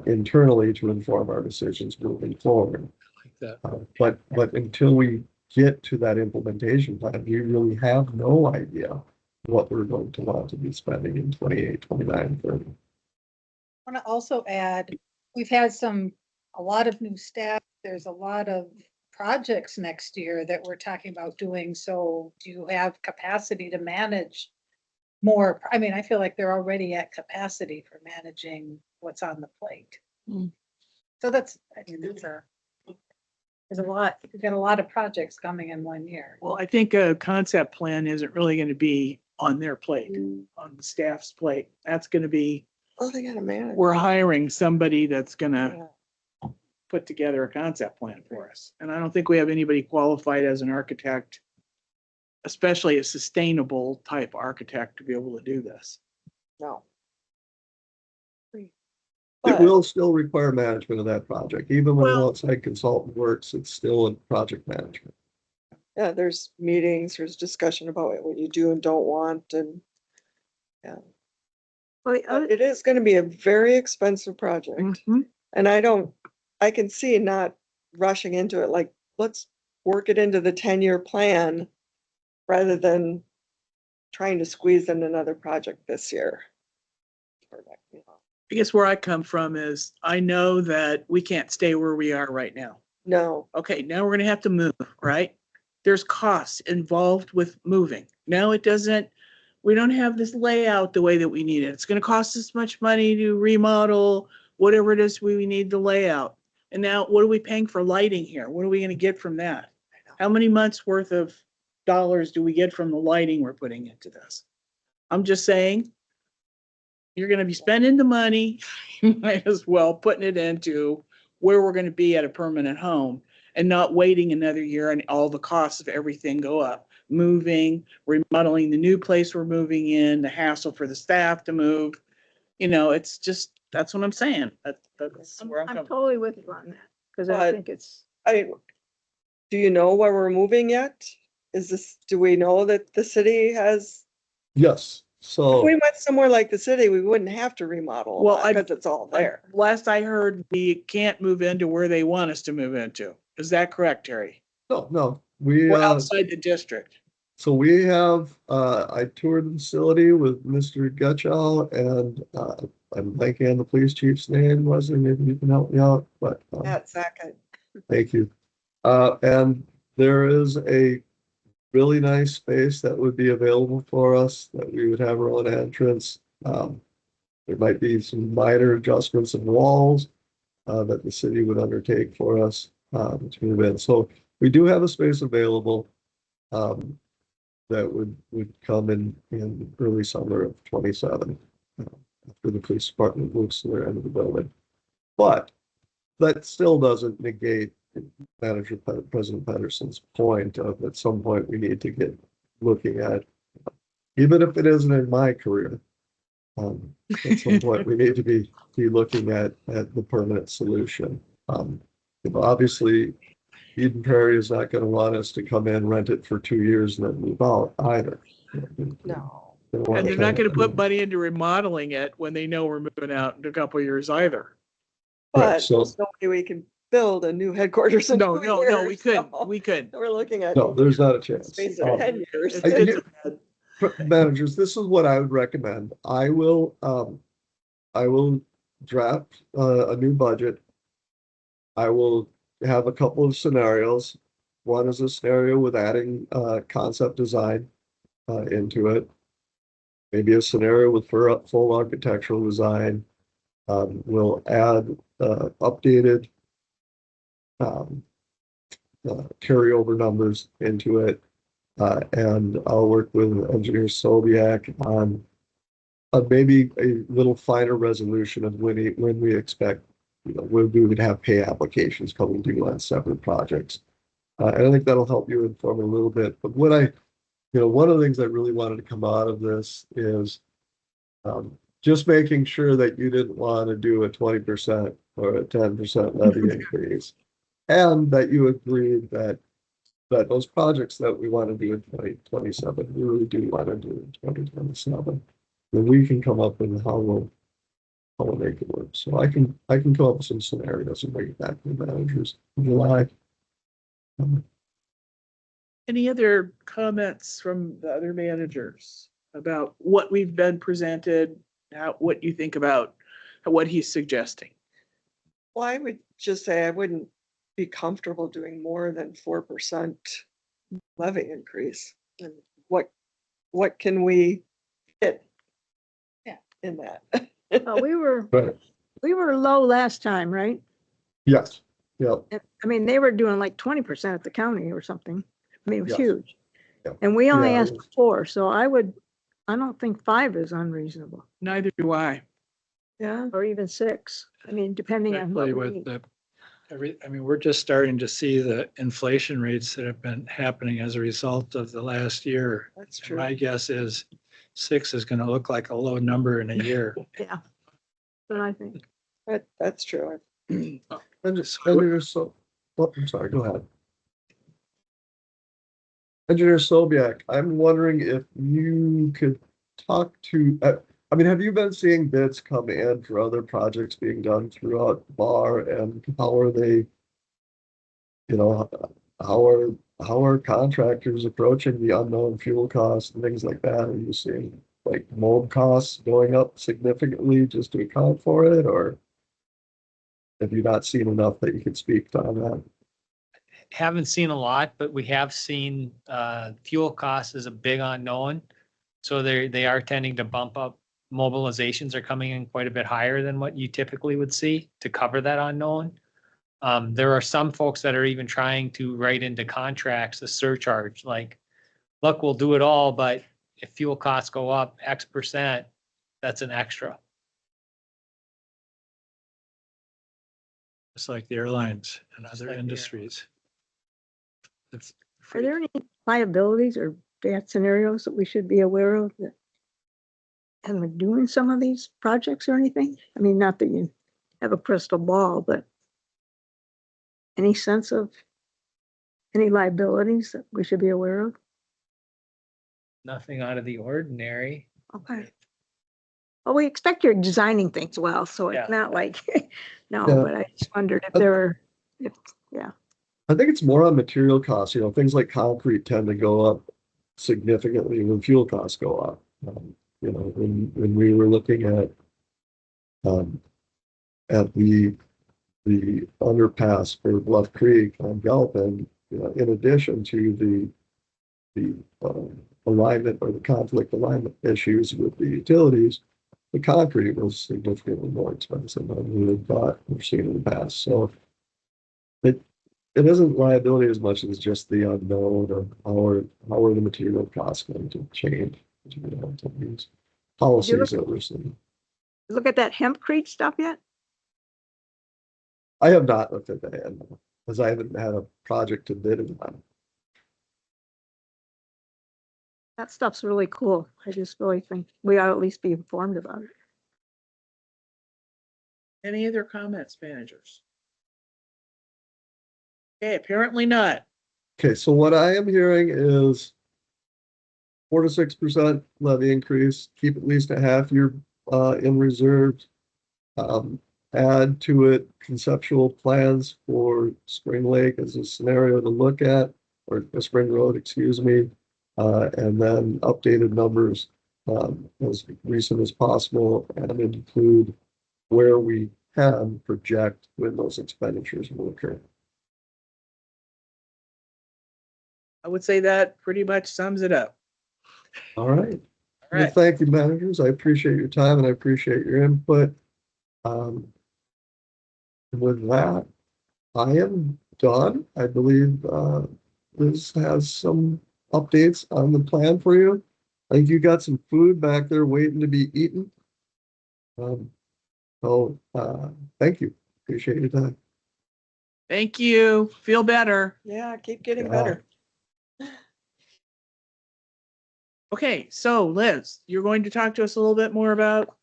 internally to inform our decisions moving forward. Like that. But until we get to that implementation plan, we really have no idea what we're going to want to be spending in 28, 29, 30. I want to also add, we've had a lot of new staff. There's a lot of projects next year that we're talking about doing. So do you have capacity to manage more? I mean, I feel like they're already at capacity for managing what's on the plate. Mm. So there's a lot, we've got a lot of projects coming in one year. Well, I think a concept plan isn't really gonna be on their plate, on the staff's plate. That's gonna be, Oh, they gotta manage. we're hiring somebody that's gonna Yeah. put together a concept plan for us. And I don't think we have anybody qualified as an architect, especially a sustainable type architect, to be able to do this. No. It But will still require management of that project. Even when an Well- outside consultant works, it's still in project management. yeah, there's meetings, there's discussion about what you do and don't want, and Well, the other, it is gonna be a very expensive project. Mhm. And I can see not rushing into it, like, let's work it into the 10-year plan rather than trying to squeeze in another project this year. I guess where I come from is I know that we can't stay where we are right now. No, Okay, now we're gonna have to move, right? There's costs involved with moving. Now we don't have this layout the way that we need it. It's gonna cost us much money to remodel, whatever it is we need the layout. And now what are we paying for lighting here? What are we gonna get from that? How many months worth of dollars do we get from the lighting we're putting into this? I'm just saying, you're gonna be spending the money, you might as well putting it into where we're gonna be at a permanent home and not waiting another year and all the costs of everything go up. Moving, remodeling the new place we're moving in, the hassle for the staff to move. It's just, that's what I'm saying. That's where I'm I'm coming. totally with you on that, because I But- think it's, do you know where we're moving yet? Do we know that the city has, Yes, if so we went somewhere like the city, we wouldn't have to remodel Well, because it's all there. Last I heard, we can't move into where they want us to move into. Is that correct, Terry? no, we, Well, outside the district. so we have, I toured the facility with Mr. Gutschall and, I'm blanking on the police chief's name, Leslie, maybe you can help me out, but, That second. thank you. And there is a really nice space that would be available for us, that we would have our own entrance. There might be some minor adjustments in walls, that the city would undertake for us, to move in. So we do have a space available, that would come in early summer of 27, after the police department moves to their end of the building. But that still doesn't negate President Pedersen's point of at some point we need to get looking at, even if it isn't in my career, at some point we need to be looking at the permanent solution. Obviously, Eden Prairie is not going to want us to come in, rent it for 2 years and then move out either. No. And they're not gonna put money into remodeling it when they know we're moving out in a couple of years either. Right, But so- there's no way we can build a new headquarters in No, 2 no, years, we couldn't, so we couldn't. We're looking at. No, there's not a chance. Space of 10 years. It's- it's- Managers, this is what I would recommend. I will draft a new budget. I will have a couple of scenarios. One is a scenario with adding concept design into it. Maybe a scenario with full architectural design. We'll add updated carryover numbers into it. And I'll work with engineer Sobiak on maybe a little finer resolution of when we expect, when we would have pay applications coming due on separate projects. And I think that'll help you inform a little bit. But one of the things I really wanted to come out of this is just making sure that you didn't want to do a 20% or a 10% levy increase. And that you agreed that those projects that we want to do in 2027, we really do want to do in 2027. Then we can come up with how we'll make it work. So I can come up with some scenarios and bring it back to the managers in July. Any other comments from the other managers about what we've been presented, what you think about what he's suggesting? Well, I would just say I wouldn't be comfortable doing more than 4% levy increase. And what can we get Yeah. in that? Well, we Right. were low last time, right? Yes, yep, I mean, they were doing like 20% at the county or something. I mean, it was Yes. huge. Yeah. And we only Yeah, it asked was- for 4, so I don't think 5 is unreasonable, Neither do I. Yeah. or even 6. I mean, depending on what Particularly we with need. I mean, we're just starting to see the inflation rates that have been happening as a result of the last year. That's And true. my guess is 6 is gonna look like a low number in a year. Yeah. But I think, That's true. I'm sorry, go ahead. Engineer Sobiak, I'm wondering if you could talk to, I mean, have you been seeing bids come in for other projects being done throughout BAR, and how are they, how are contractors approaching the unknown fuel costs and things like that? Are you seeing like mold costs going up significantly just to account for it, or have you not seen enough that you could speak on that? Haven't seen a lot, but we have seen fuel costs is a big unknown. So they are tending to bump up. Mobilizations are coming in quite a bit higher than what you typically would see to cover that unknown. There are some folks that are even trying to write into contracts a surcharge, like, look, we'll do it all, but if fuel costs go up X%, that's an extra. It's like the airlines and Just other like the industries. It's are there any liabilities or bad scenarios that we should be aware of that? And we're doing some of these projects or anything? I mean, not that you have a crystal ball, but any sense of any liabilities that we should be aware of? Nothing out of the ordinary. Okay. Well, we expect you're designing things well, so Yeah. it's not like, no, Yeah. but I just wondered if there were, yeah. I think it's more on material costs, things like concrete tend to go up significantly when fuel costs go up. When we were looking um, at the underpass for Bluff Creek on Galpin, in addition to the alignment or the conflict alignment issues with the utilities, the concrete was significantly more expensive than we had thought or seen in the past. So it isn't liability as much as just the unknown of how are the material costs going to change as we go into these policies that we're seeing. Look at that hempcrete stuff yet? I have not looked at that yet, because I haven't had a project to bid it on. That stuff's really cool. I just really think we ought to at least be informed about it. Any other comments, managers? Okay, apparently not. Okay, so what I am hearing is 4 to 6% levy increase, keep at least a half year in reserves. Add to it conceptual plans for Spring Lake as a scenario to look at, or Spring Road, excuse me, and then updated numbers as recent as possible, and include where we can project when those expenditures will occur. I would say that pretty much sums it up. All right. All Well, right. thank you, managers. I appreciate your time and I appreciate your input. With that, I am done. I believe Liz has some updates on the plan for you. I think you got some food back there waiting to be eaten. Thank you. Appreciate your time. Thank you. Feel better. Yeah, keep getting Yeah. better. Okay, so Liz, you're going to talk to us a little bit more about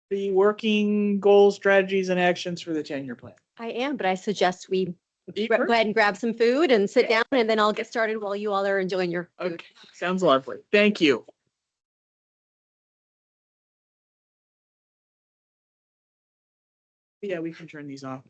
the working goals, strategies, and actions for the 10-year plan. I am, but I suggest we Eat go first? ahead and grab some food and sit down, and then I'll get started while you all are enjoying your food. Okay, sounds lovely. Thank you. Yeah, we can turn these off.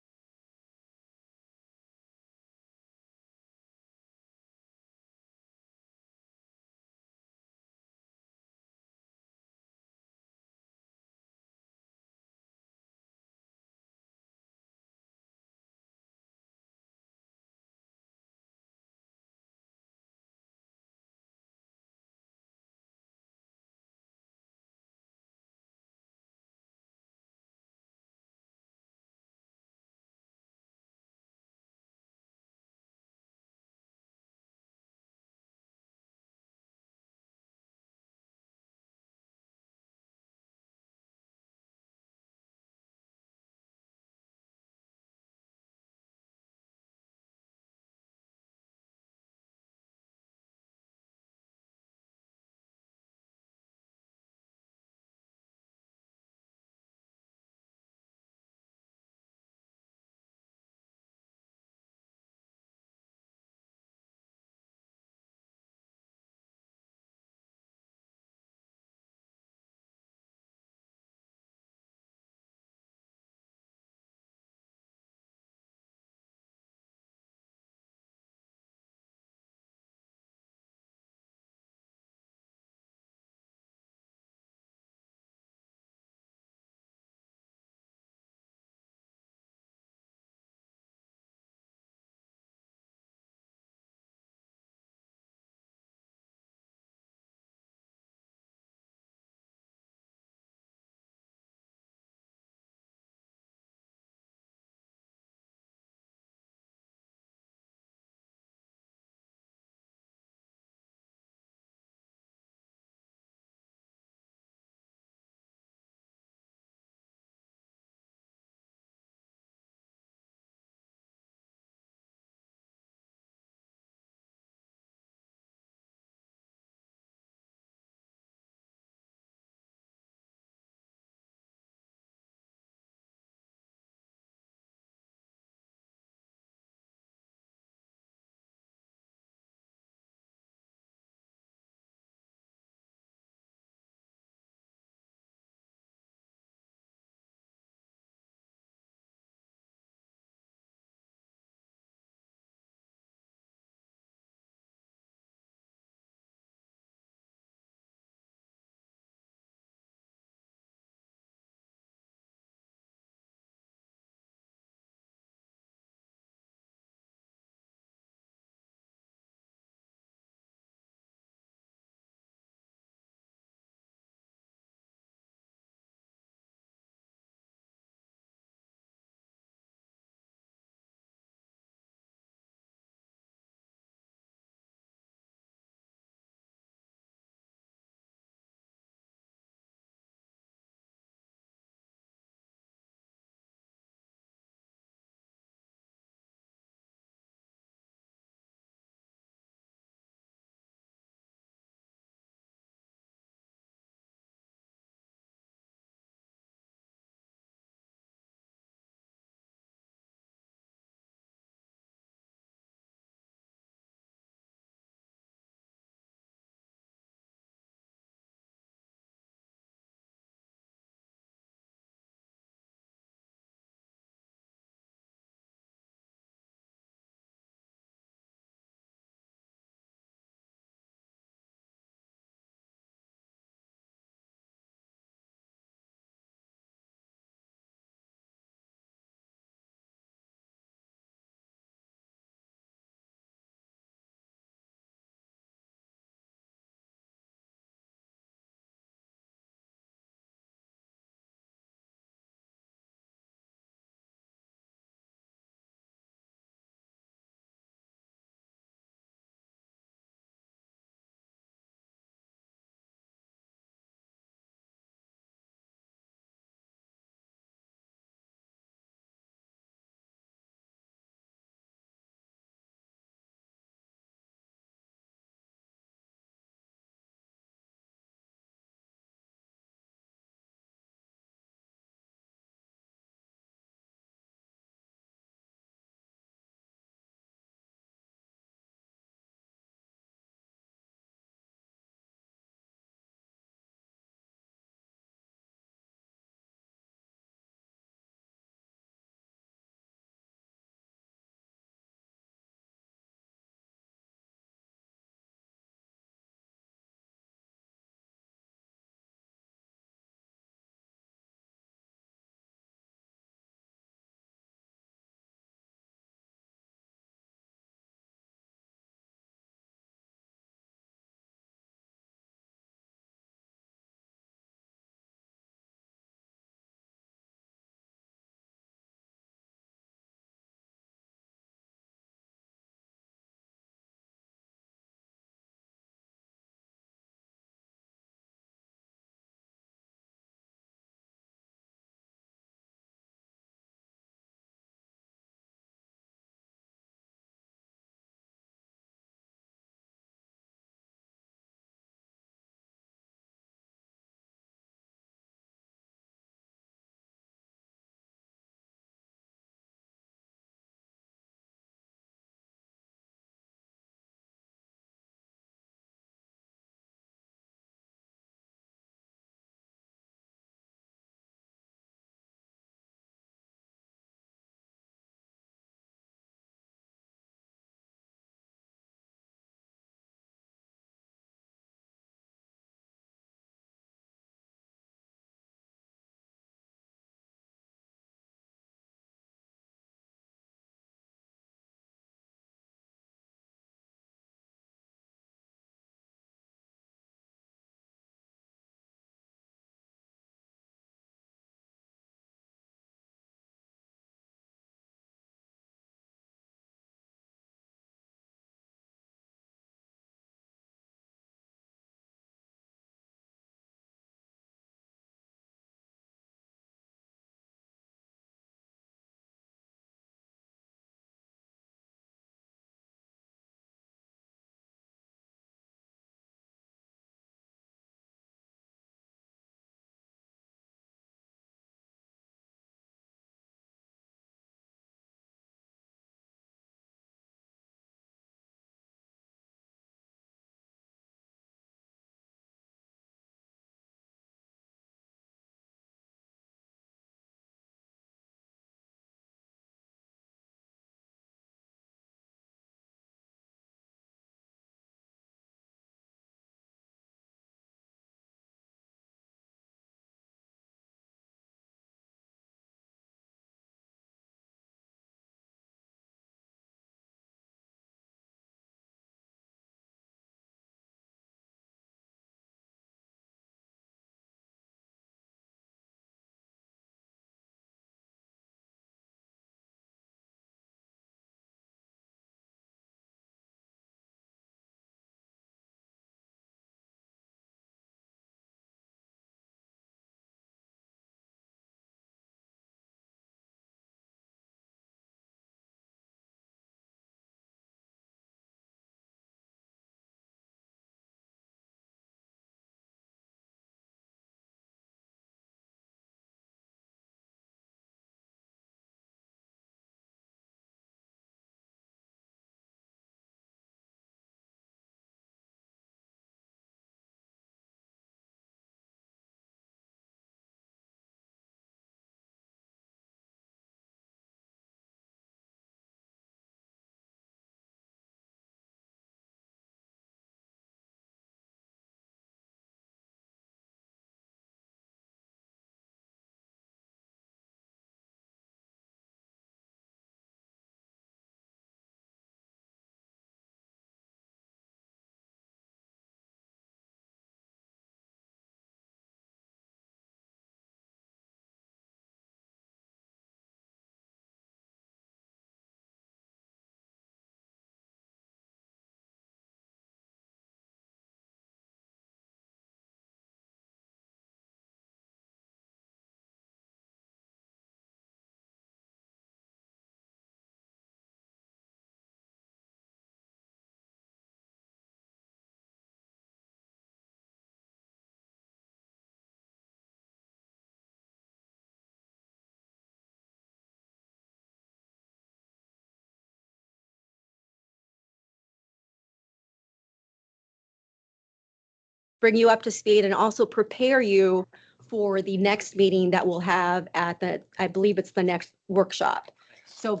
bring you up to speed and also prepare you for the next meeting that we'll have at the, I believe it's the next workshop. So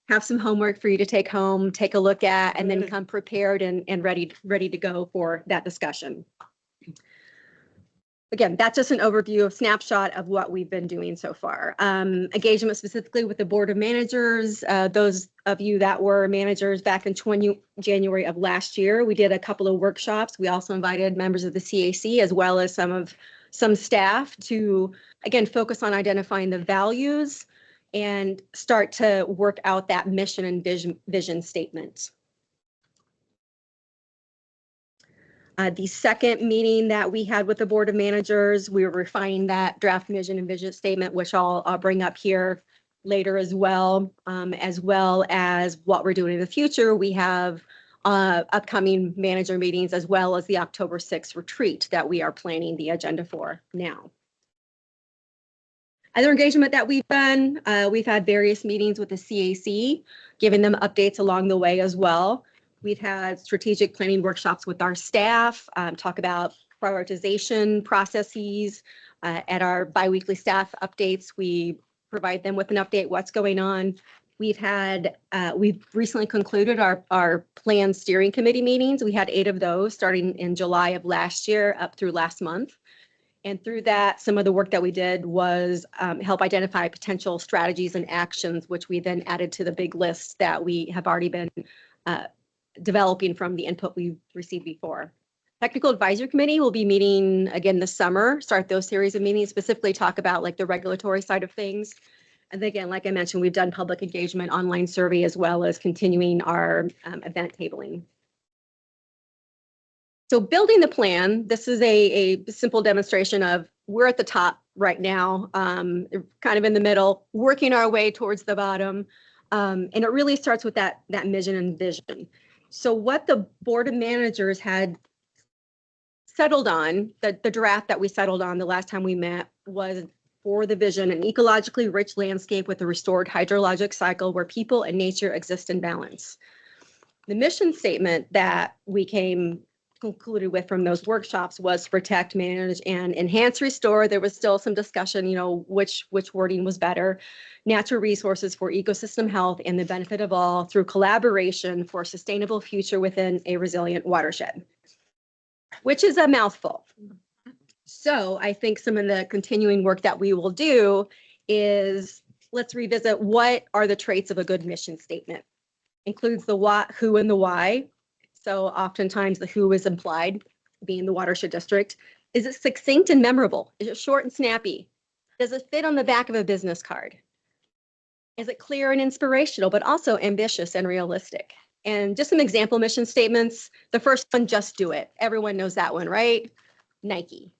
have some homework for you to take home, take a look at, and then Good. come prepared and ready to go for that discussion. Again, that's just an overview, of snapshot of what we've been doing so far. Engagement specifically with the Board of Managers, those of you that were managers back in January of last year, we did a couple of workshops. We also invited members of the CAC as well as some staff to, again, focus on identifying the values and start to work out that mission and vision statement. The second meeting that we had with the Board of Managers, we were refining that draft mission and vision statement, which I'll bring up here later as well as what we're doing in the future. We have upcoming manager meetings as well as the October 6th retreat that we are planning the agenda for now. Other engagement that we've done, we've had various meetings with the CAC, giving them updates along the way as well. We've had strategic planning workshops with our staff, talk about prioritization processes. At our biweekly staff updates, we provide them with an update, what's going on. We've recently concluded our planned steering committee meetings. We had 8 of those starting in July of last year up through last month. And through that, some of the work that we did was help identify potential strategies and actions, which we then added to the big list that we have already been developing from the input we received before. Technical Advisory Committee will be meeting again this summer, start those series of meetings, specifically talk about like the regulatory side of things. And again, like I mentioned, we've done public engagement, online survey, as well as continuing our event tabling. So building the plan, this is a simple demonstration of we're at the top right now, kind of in the middle, working our way towards the bottom. And it really starts with that mission and vision. So what the Board of Managers had settled on, the draft that we settled on the last time we met was for the vision, an ecologically rich landscape with a restored hydrologic cycle where people and nature exist in balance. The mission statement that we concluded with from those workshops was protect, manage, and enhance, restore. There was still some discussion, which wording was better. Natural resources for ecosystem health and the benefit of all through collaboration for a sustainable future within a resilient watershed, which is a mouthful. So I think some of the continuing work that we will do is let's revisit what are the traits of a good mission statement. Includes the what, who, and the why. So oftentimes the who is implied, being the watershed district. Is it succinct and memorable? Is it short and snappy? Does it fit on the back of a business card? Is it clear and inspirational, but also ambitious and realistic? And just some example mission statements. The first one, just do it. Everyone knows that one, right? Nike.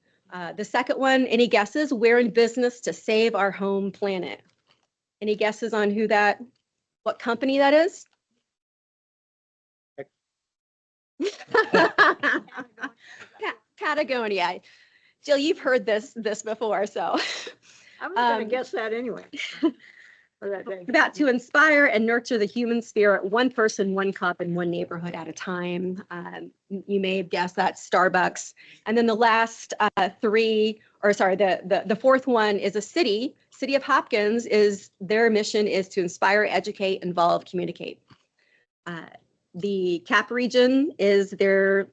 The second one, any guesses? We're in business to save our home planet. Any guesses on what company that is? Patagonia. Jill, you've heard this before, so. I was gonna guess that anyway. For that day. About to inspire and nurture the human spirit, one person, one cup, and one neighborhood at a time. You may have guessed that's Starbucks. And then the last the fourth one is a city. City of Hopkins their mission is to inspire, educate, involve, communicate. The CAP region is there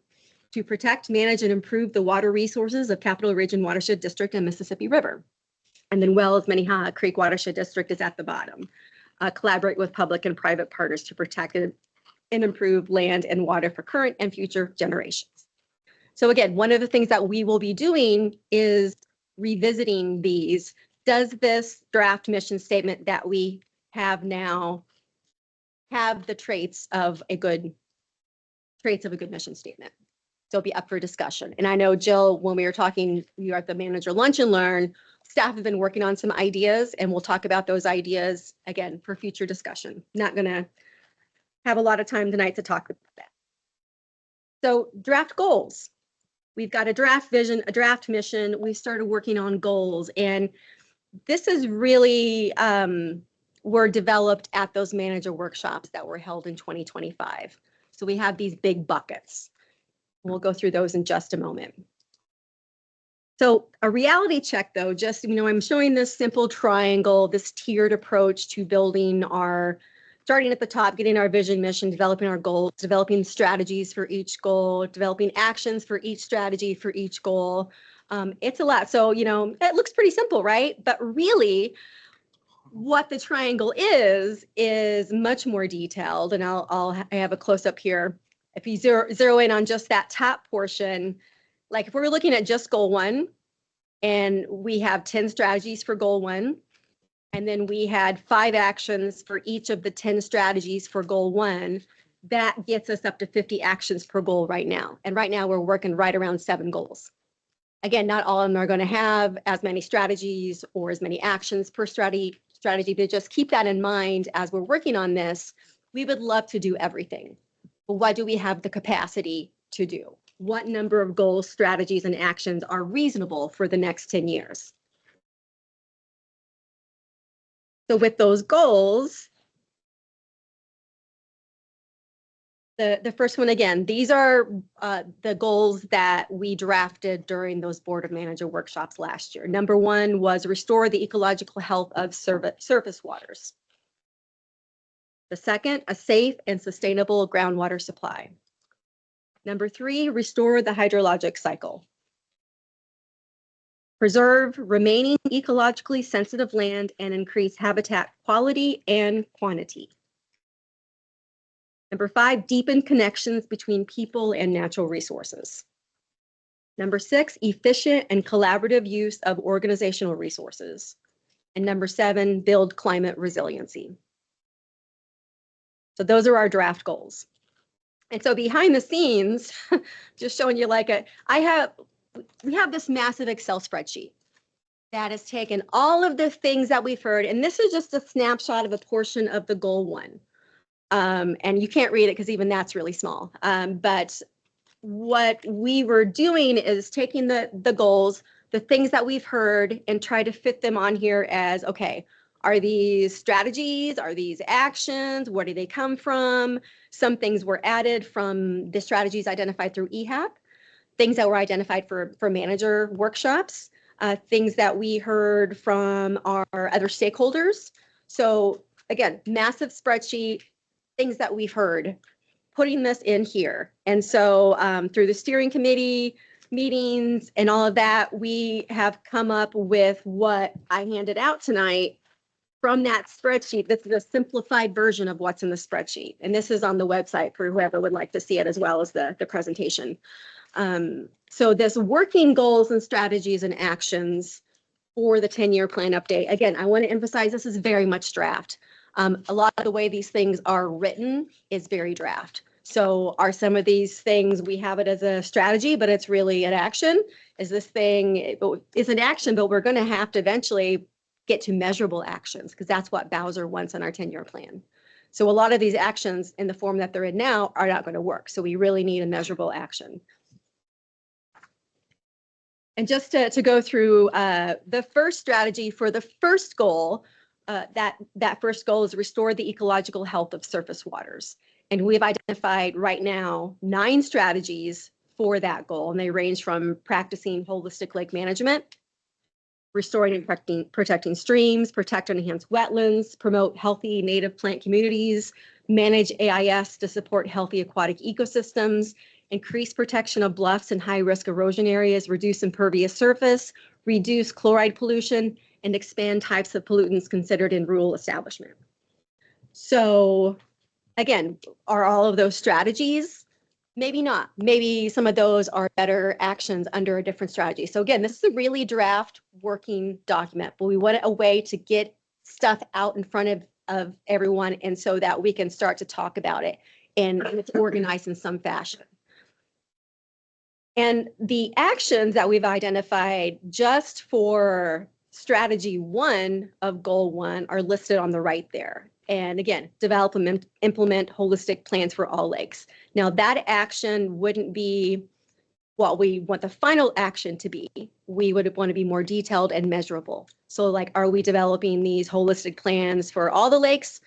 to protect, manage, and improve the water resources of Capital Region Watershed District and Mississippi River. And then Wells Minnehaha Creek Watershed District is at the bottom. Collaborate with public and private partners to protect and improve land and water for current and future generations. So again, one of the things that we will be doing is revisiting these. Does this draft mission statement that we have now have the traits of a good mission statement? So it'll be up for discussion. And I know, Jill, when we were talking, you were at the manager lunch and learn, staff have been working on some ideas, and we'll talk about those ideas again for future discussion. Not gonna have a lot of time tonight to talk about that. So draft goals. We've got a draft vision, a draft mission. We started working on goals, and this is really were developed at those manager workshops that were held in 2025. So we have these big buckets. We'll go through those in just a moment. So a reality check though, just, I'm showing this simple triangle, this tiered approach to building our, starting at the top, getting our vision, mission, developing our goals, developing strategies for each goal, developing actions for each strategy for each goal. It's a lot. So, it looks pretty simple, right? But really what the triangle is much more detailed. And I have a close up here. If you zero in on just that top portion, like if we're looking at just goal 1 and we have 10 strategies for goal 1, and then we had 5 actions for each of the 10 strategies for goal 1, that gets us up to 50 actions per goal right now. And right now we're working right around 7 goals. Again, not all of them are going to have as many strategies or as many actions per strategy, but just keep that in mind as we're working on this. We would love to do everything. But what do we have the capacity to do? What number of goals, strategies, and actions are reasonable for the next 10 years? So with those goals, the first one, again, these are the goals that we drafted during those Board of Manager workshops last year. Number 1 was restore the ecological health of surface waters. The second, a safe and sustainable groundwater supply. Number 3, restore the hydrologic cycle. Preserve remaining ecologically sensitive land and increase habitat quality and quantity. Number 5, deepen connections between people and natural resources. Number 6, efficient and collaborative use of organizational resources. And number 7, build climate resiliency. So those are our draft goals. And so behind the scenes, just showing you we have this massive Excel spreadsheet that has taken all of the things that we've heard, and this is just a snapshot of a portion of the goal 1. And you can't read it because even that's really small. But what we were doing is taking the goals, the things that we've heard, and try to fit them on here as, okay, are these strategies? Are these actions? Where do they come from? Some things were added from the strategies identified through EHAP, things that were identified for manager workshops, things that we heard from our other stakeholders. So again, massive spreadsheet, things that we've heard, putting this in here. And so through the steering committee meetings and all of that, we have come up with what I handed out tonight from that spreadsheet. This is a simplified version of what's in the spreadsheet. And this is on the website for whoever would like to see it, as well as the presentation. So this working goals and strategies and actions for the 10-year plan update. Again, I want to emphasize this is very much draft. A lot of the way these things are written is very draft. So are some of these things, we have it as a strategy, but it's really an action? Is this thing, is an action, but we're going to have to eventually get to measurable actions, because that's what Bowser wants on our 10-year plan. So a lot of these actions in the form that they're in now are not going to work. So we really need a measurable action. And just to go through the first strategy for the first goal, that first goal is restore the ecological health of surface waters. And we've identified right now 9 strategies for that goal. And they range from practicing holistic lake management, restoring and protecting streams, protect and enhance wetlands, promote healthy native plant communities, manage AIS to support healthy aquatic ecosystems, increase protection of bluffs and high-risk erosion areas, reduce impervious surface, reduce chloride pollution, and expand types of pollutants considered in rural establishment. So again, are all of those strategies? Maybe not. Maybe some of those are better actions under a different strategy. So again, this is a really draft working document, but we want a way to get stuff out in front of everyone, and so that we can start to talk about it and it's organized in some fashion. And the actions that we've identified just for strategy 1 of goal 1 are listed on the right there. And again, develop and implement holistic plans for all lakes. Now that action wouldn't be what we want the final action to be. We would want to be more detailed and measurable. So like, are we developing these holistic plans for all the lakes,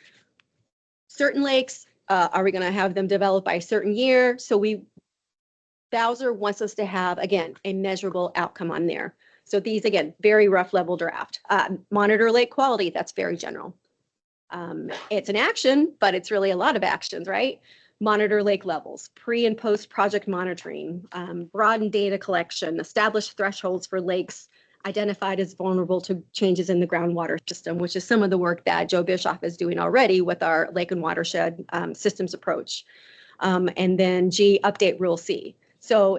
certain lakes? Are we going to have them developed by a certain year? So we Bowser wants us to have, again, a measurable outcome on there. So these, again, very rough level draft. Monitor lake quality, that's very general. It's an action, but it's really a lot of actions, right? Monitor lake levels, pre and post project monitoring, broaden data collection, establish thresholds for lakes identified as vulnerable to changes in the groundwater system, which is some of the work that Joe Bischoff is doing already with our lake and watershed systems approach. And then G, update Rule C. So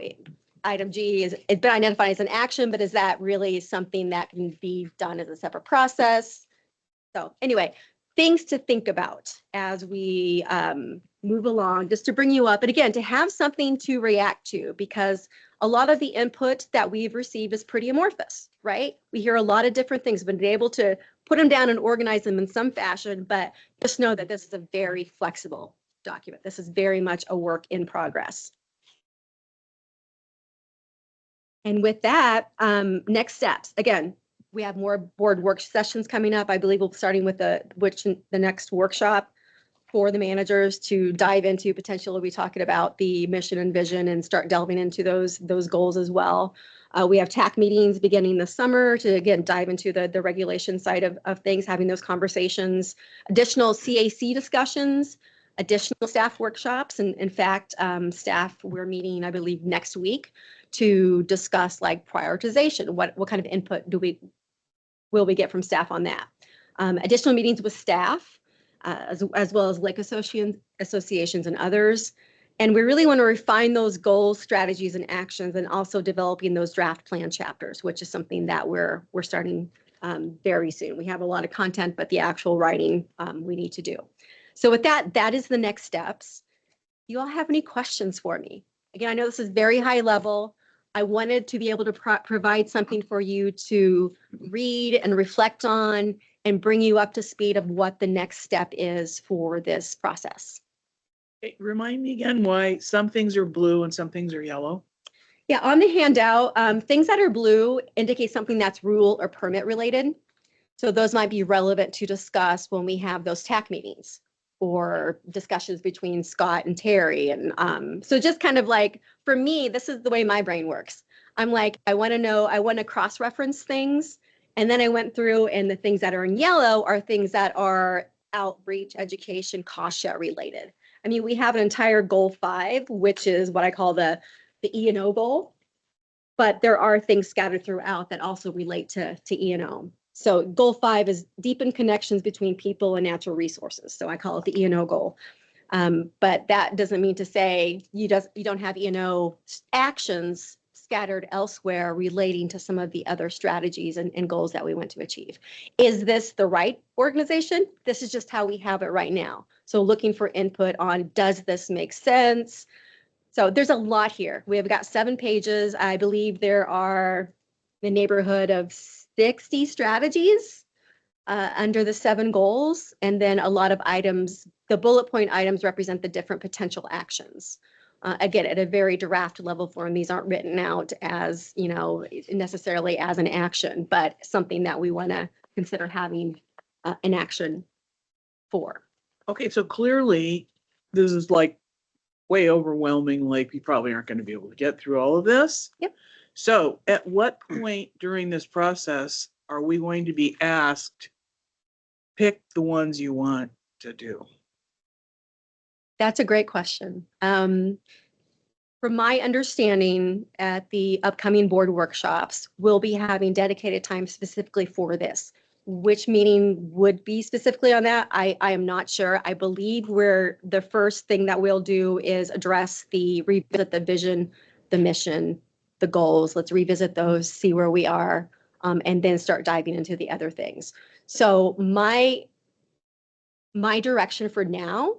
item G is, it's been identified as an action, but is that really something that can be done as a separate process? So anyway, things to think about as we move along, just to bring you up. And again, to have something to react to, because a lot of the input that we've received is pretty amorphous, right? We hear a lot of different things, but be able to put them down and organize them in some fashion, but just know that this is a very flexible document. This is very much a work in progress. And with that, next steps. Again, we have more board work sessions coming up. I believe we'll be starting with the next workshop for the managers to dive into. Potentially we'll be talking about the mission and vision and start delving into those goals as well. We have TAC meetings beginning this summer to, again, dive into the regulation side of things, having those conversations, additional CAC discussions, additional staff workshops. And in fact, staff, we're meeting, I believe, next week to discuss like prioritization. What kind of input will we get from staff on that? Additional meetings with staff, as well as lake associations and others. And we really want to refine those goals, strategies, and actions, and also developing those draft plan chapters, which is something that we're starting very soon. We have a lot of content, but the actual writing we need to do. So with that, that is the next steps. You all have any questions for me? Again, I know this is very high level. I wanted to be able to provide something for you to read and reflect on and bring you up to speed of what the next step is for this process. Hey, remind me again why some things are blue and some things are yellow. Yeah, on the handout, things that are blue indicate something that's rule or permit related. So those might be relevant to discuss when we have those TAC meetings or discussions between Scott and Terry. And so just kind of like, for me, this is the way my brain works. I'm like, I want to cross-reference things. And then I went through, and the things that are in yellow are things that are outreach, education, cost share related. I mean, we have an entire goal 5, which is what I call the E&O goal, but there are things scattered throughout that also relate to E&O. So goal 5 is deepen connections between people and natural resources. So I call it the E&O goal. But that doesn't mean to say you don't have E&O actions scattered elsewhere relating to some of the other strategies and goals that we want to achieve. Is this the right organization? This is just how we have it right now. So looking for input on, does this make sense? So there's a lot here. We have got 7 pages. I believe there are the neighborhood of 60 strategies under the 7 goals. And then a lot of items, the bullet point items represent the different potential actions. Again, at a very draft level form, these aren't written out as, you know, necessarily as an action, but something that we want to consider having an action for. Okay, so clearly this is like way overwhelming. Like we probably aren't going to be able to get through all of this. Yep. So at what point during this process are we going to be asked, pick the ones you want to do? That's a great question. From my understanding, at the upcoming board workshops, we'll be having dedicated time specifically for this. Which meeting would be specifically on that? I am not sure. I believe the first thing that we'll do is revisit the vision, the mission, the goals. Let's revisit those, see where we are, and then start diving into the other things. So my direction for now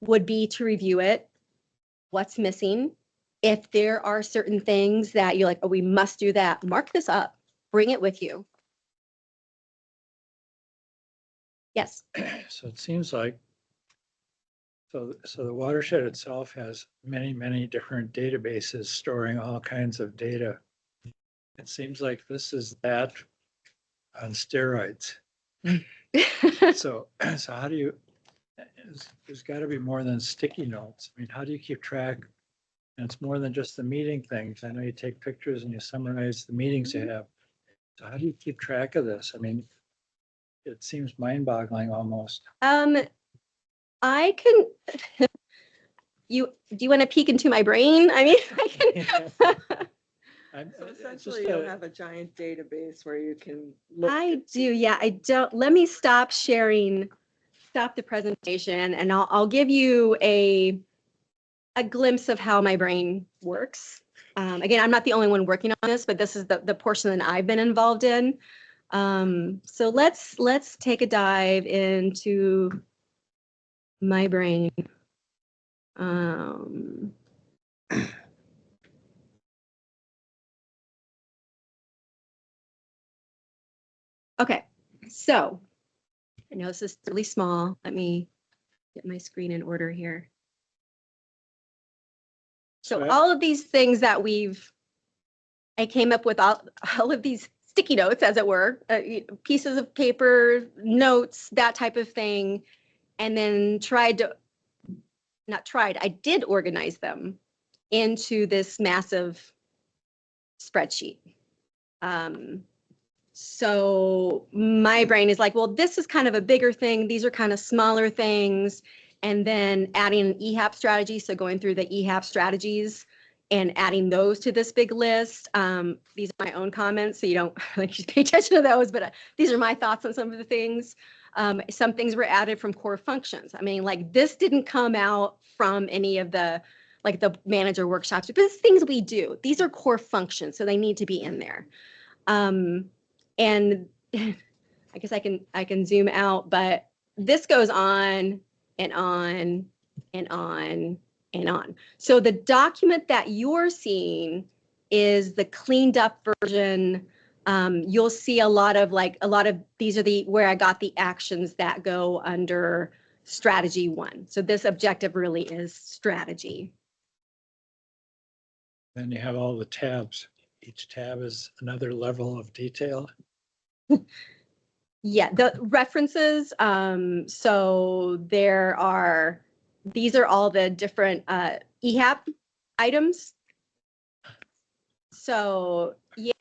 would be to review it. What's missing? If there are certain things that you're like, oh, we must do that, mark this up, bring it with you. Yes. So it seems like, so the watershed itself has many, many different databases storing all kinds of data. It seems like this is that on steroids. So how do you, there's got to be more than sticky notes. I mean, how do you keep track And it's more than just the meeting things. I know you take pictures and you summarize the meetings you have. So how do you keep track of this? I mean, it seems mind-boggling almost. I can, do you want to peek into my brain? I mean, I can. So It's essentially, just you'll a- have a giant database where you can look. I do, yeah, I don't, let me stop sharing, stop the presentation, and I'll give you a glimpse of how my brain works. Again, I'm not the only one working on this, but this is the portion that I've been involved in. So let's take a dive into my brain. Okay, so I know this is really small. Let me get my screen in order here. So So- all of these things that I came up with all of these sticky notes, as it were, pieces of paper, notes, that type of thing, and then I did organize them into this massive spreadsheet. So my brain is like, well, this is kind of a bigger thing. These are kind of smaller things. And then adding an EHAP strategy. So going through the EHAP strategies and adding those to this big list. These are my own comments, so you don't like pay attention to those, but these are my thoughts on some of the things. Some things were added from core functions. I mean, like this didn't come out from any of the manager workshops, but it's things we do. These are core functions, so they need to be in there. And I guess I can zoom out, but this goes on and on and on and on. So the document that you're seeing is the cleaned up version. You'll see a lot of these are where I got the actions that go under strategy 1. So this objective really is strategy. Then you have all the tabs. Each tab is another level of detail. Yeah, the references. So these are all the different EHAP items. So yeah,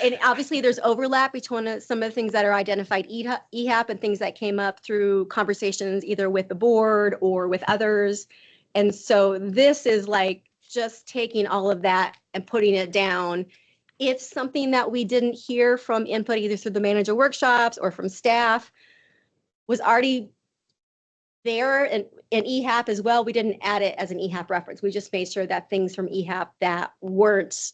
and obviously there's overlap between some of the things that are identified EHAP and things that came up through conversations either with the board or with others. And so this is like just taking all of that and putting it down. If something that we didn't hear from input either through the manager workshops or from staff was already there and EHAP as well, we didn't add it as an EHAP reference. We just made sure that things from EHAP that weren't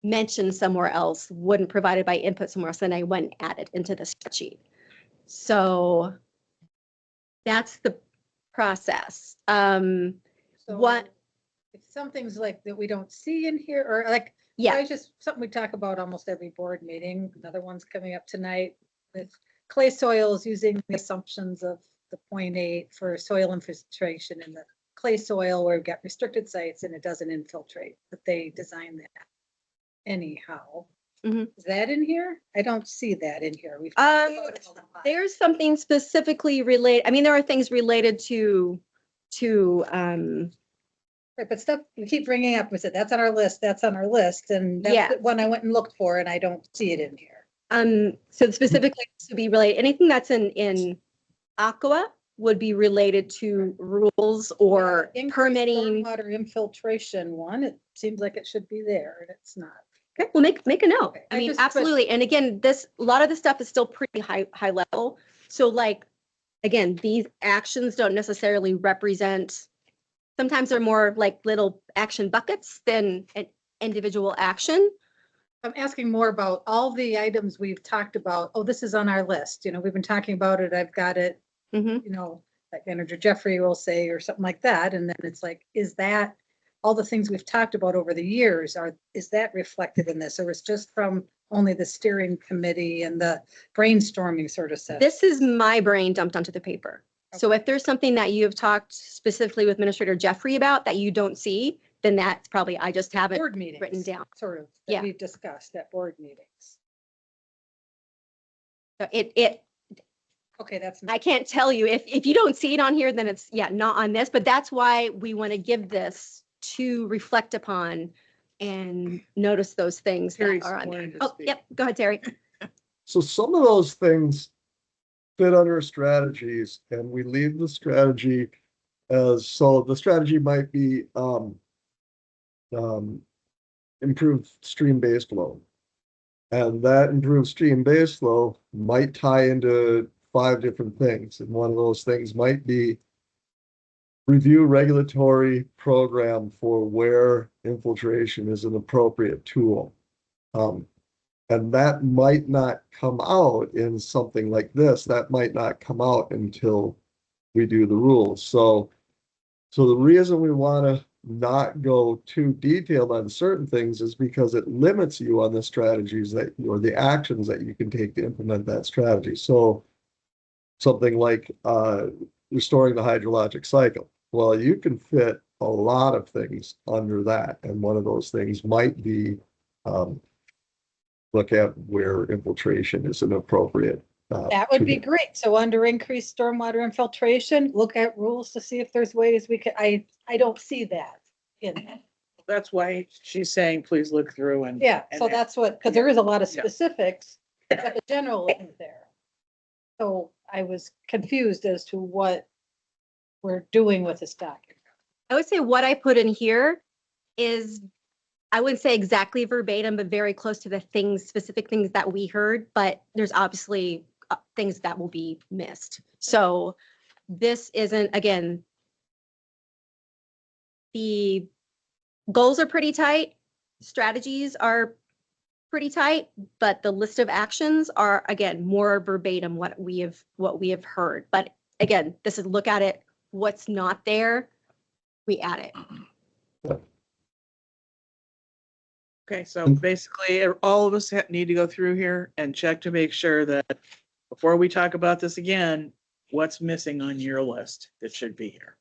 mentioned somewhere else, wouldn't provided by input somewhere else, then I went and added into the spreadsheet. So that's the process. So What? If some things like that we don't see in here, or like, Yeah. it's just something we talk about almost every board meeting. Another one's coming up tonight with clay soils using the assumptions of the 0.8 for soil infiltration in the clay soil where we've got restricted sites and it doesn't infiltrate, but they designed that anyhow. Mhm. Is that in here? I don't see that in here. We've talked about it a lot. There's something specifically related. I mean, there are things related to Right, but stuff we keep bringing up, we said, that's on our list, that's on our list, and Yeah. that's the one I went and looked for, and I don't see it in here. so specifically to be related, anything that's in Aqua would be related to rules or Increased permitting. Stormwater infiltration one, it seems like it should be there, and it's not. Okay, well, make a note. Okay, I I mean, just- but- absolutely. And again, a lot of the stuff is still pretty high level. So like, again, these actions don't necessarily represent, sometimes they're more like little action buckets than an individual action. I'm asking more about all the items we've talked about. Oh, this is on our list, we've been talking about it, I've got it, Mhm. Like Manager Jeffrey will say, or something like that, and then it's like, is that all the things we've talked about over the years, is that reflected in this, or is just from only the steering committee and the brainstorming sort of stuff? This is my brain dumped onto the paper. So if there's something that you have talked specifically with Administrator Jeffrey about that you don't see, then that's probably, I just haven't Board meetings. written down. Sort of, Yeah. that we've discussed at board meetings. So Okay, that's. I can't tell you if you don't see it on here, then it's not on this, but that's why we want to give this to reflect upon and notice those things that Terry's are on there. wanting to Oh, speak. yep, go ahead, Terry. So some of those things fit under strategies, and we leave the strategy as, so the strategy might be improved stream base flow. And that improved stream base flow might tie into 5 different things. And one of those things might be review regulatory program for where infiltration is an appropriate tool. And that might not come out in something like this. That might not come out until we do the rules. So the reason we want to not go too detailed on certain things is because it limits you on the strategies that, or the actions that you can take to implement that strategy. So something like restoring the hydrologic cycle. Well, you can fit a lot of things under that. And one of those things might be look at where infiltration is an appropriate. That would be tool. great. So under increased stormwater infiltration, look at rules to see if there's ways we could, I don't see that in it. That's why she's saying, please look through and. Yeah, so and- that's what, because there is a lot of Yeah. specifics, but the general isn't there. So I was confused as to what we're doing with this document. I would say what I put in here is, I wouldn't say exactly verbatim, but very close to the things, specific things that we heard, but there's obviously things that will be missed. So this isn't, again, the goals are pretty tight, strategies are pretty tight, but the list of actions are, again, more verbatim what we have heard. But again, this is look at it, what's not there, we add it. Okay, so basically, all of us need to go through here and check to make sure that before we talk about this again, what's missing on your list that should be here.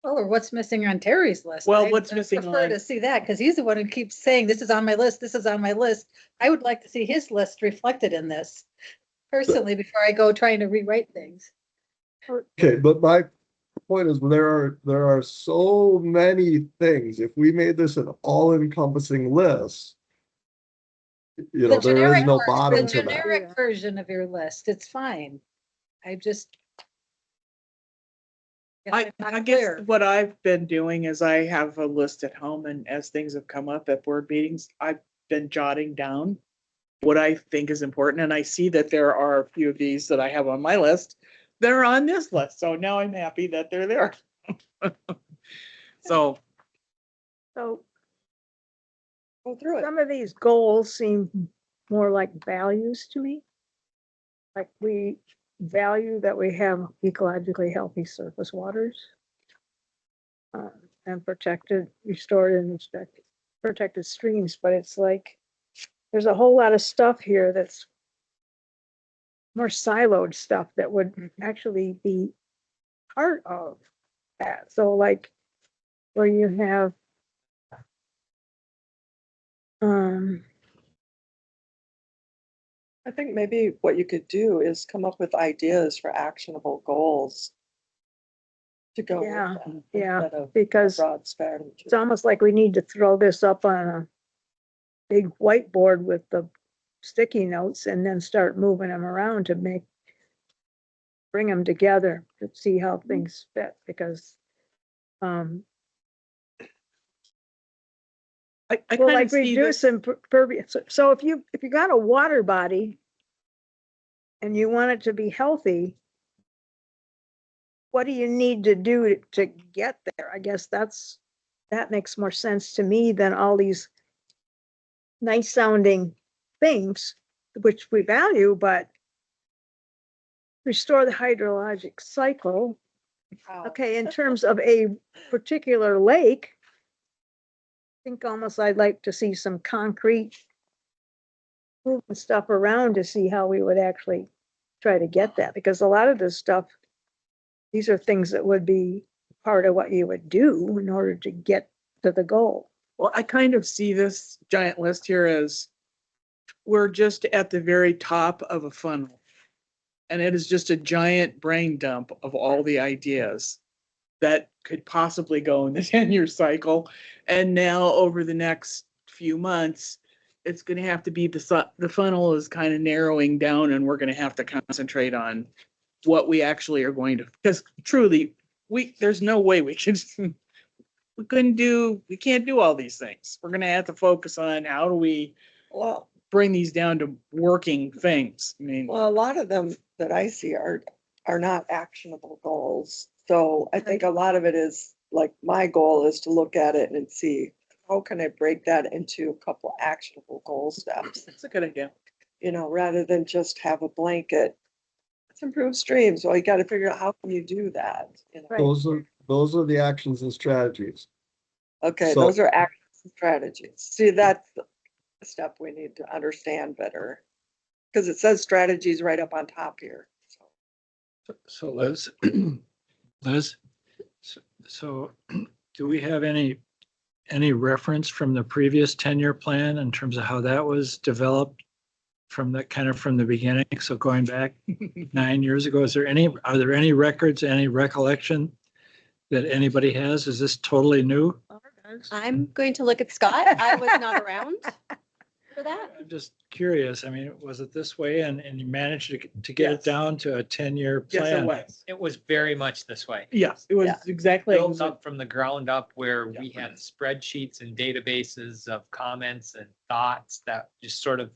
Well, or what's missing on Terry's list? Well, I- what's I missing prefer on- to see that, because he's the one who keeps saying, this is on my list, this is on my list. I would like to see his list reflected in this personally before I go trying to rewrite things. Okay, but my point is there are so many things. If we made this an all-encompassing list, you know, The there is generic no ver- bottom The to that. generic version of your list, it's fine. I just. I guess what I've been doing is I have a list at home, and as things have come up at board meetings, I've been jotting down what I think is important, and I see that there are a few of these that I have on my list that are on this list, so now I'm happy that they're there. So, So Go through it. some of these goals seem more like values to me. Like we value that we have ecologically healthy surface waters. And protected, restored and protected streams, but it's like, there's a whole lot of stuff here that's more siloed stuff that would actually be part of that. So like where you have I think maybe what you could do is come up with ideas for actionable goals to go with Yeah, that, yeah, instead of a because broad strategy. it's almost like we need to throw this up on a big whiteboard with the sticky notes and then start moving them around to bring them together to see how things fit, because I well, kind like of see reduce this. impervious. So if you got a water body and you want it to be healthy, what do you need to do to get there? I guess that makes more sense to me than all these nice sounding things, which we value, but restore the hydrologic cycle. Okay, in terms of a particular lake, I think almost I'd like to see some concrete moving stuff around to see how we would actually try to get that, because a lot of this stuff, these are things that would be part of what you would do in order to get to the goal. Well, I kind of see this giant list here as we're just at the very top of a funnel. And it is just a giant brain dump of all the ideas. that could possibly go in the 10-year cycle. And now over the next few months, it's gonna have to be the funnel is kind of narrowing down, and we're gonna have to concentrate on what we actually are going to, because truly, there's no way we can, we can't do all these things. We're gonna have to focus on how do we Well, bring these down to working things. I mean, well, a lot of them that I see are not actionable goals. So I think a lot of it is, like, my goal is to look at it and see, how can I break that into a couple actionable goal steps? it's a good idea. You know, rather than just have a blanket. Let's improve streams. Well, you gotta figure out how can you do that, you know? Right. Those are the actions and strategies. Okay, So- those are actions and strategies. See, that's the step we need to understand better. Cause it says strategies right up on top here. So, So Liz, Liz, so do we have any reference from the previous 10-year plan in terms of how that was developed from the kind of from the beginning? So going back 9 years ago, are there any records, any recollection that anybody has? Is this totally new? I'm going to look at Scott. I was not around for that. I'm just curious. I mean, was it this way and you managed to get it Yes. down to a 10-year Yes, it plan? was. It was very much this way. Yes, it was Yeah. exactly. Built up from the ground up where Yeah. we had spreadsheets and databases of comments and thoughts that just sort of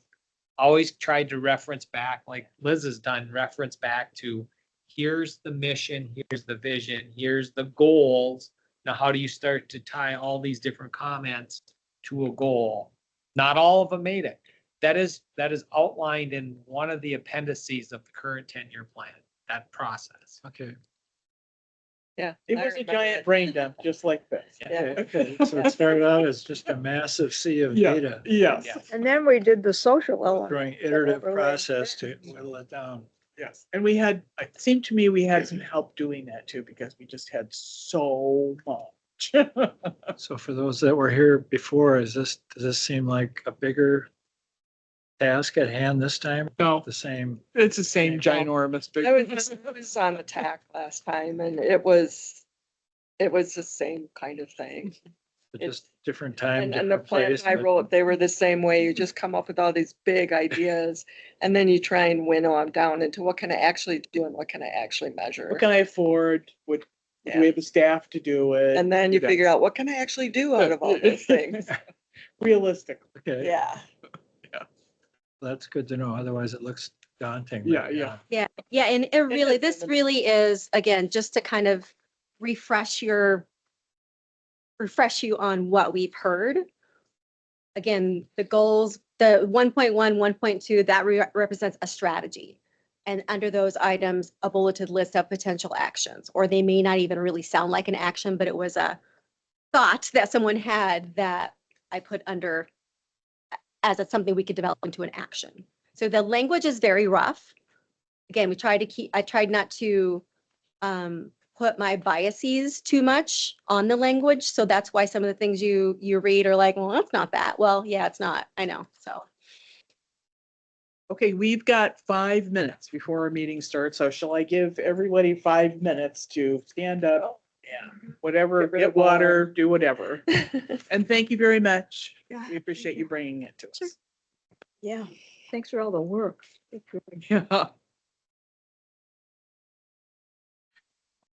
always tried to reference back, like Liz has done, reference back to here's the mission, here's the vision, here's the goals. Now, how do you start to tie all these different comments to a goal? Not all of them made it. That is outlined in one of the appendices of the current 10-year plan, that process. Okay. yeah. It I was a remember giant it. brain dump, just like this. Yeah. Okay, so it started out as just a massive sea of Yeah, data, yes, Yeah. And then we did the social element. going iterative overlay. process to whittle it down. yes. And we had, it seemed to me we had some help doing that too, because we just had so much. So for those that were here before, does this seem like a bigger task at hand this time? No, The same? it's the same ginormous big. I was on the TAC last time and it was the same kind of thing. But just different time, And the different plans place? I but- wrote, they were the same way. You just come up with all these big ideas and then you try and winnow them down into what can I actually do and what can I actually measure? What can I afford? What, do Yeah. we have the staff to do it? And then you figure out what can I actually do out of all those things? Realistic. Okay, Yeah. that's good to know. Otherwise it looks daunting. Yeah, yeah. Yeah, and it really, this really is, again, just to kind of refresh you on what we've heard. Again, the goals, the 1.1, 1.2, that represents a strategy. And under those items, a bulleted list of potential actions, or they may not even really sound like an action, but it was a thought that someone had that I put under as something we could develop into an action. So the language is very rough. Again, I tried not to put my biases too much on the language. So that's why some of the things you read are like, well, that's not that. Well, yeah, it's not. I know. So. Okay, we've got 5 minutes before our meeting starts, so shall I give everybody 5 minutes to stand up? Yeah, whatever, Get rid get of water. water, do whatever. And thank you very much. Yeah, We appreciate you bringing it to us. Yeah, thanks for all the work. Yeah.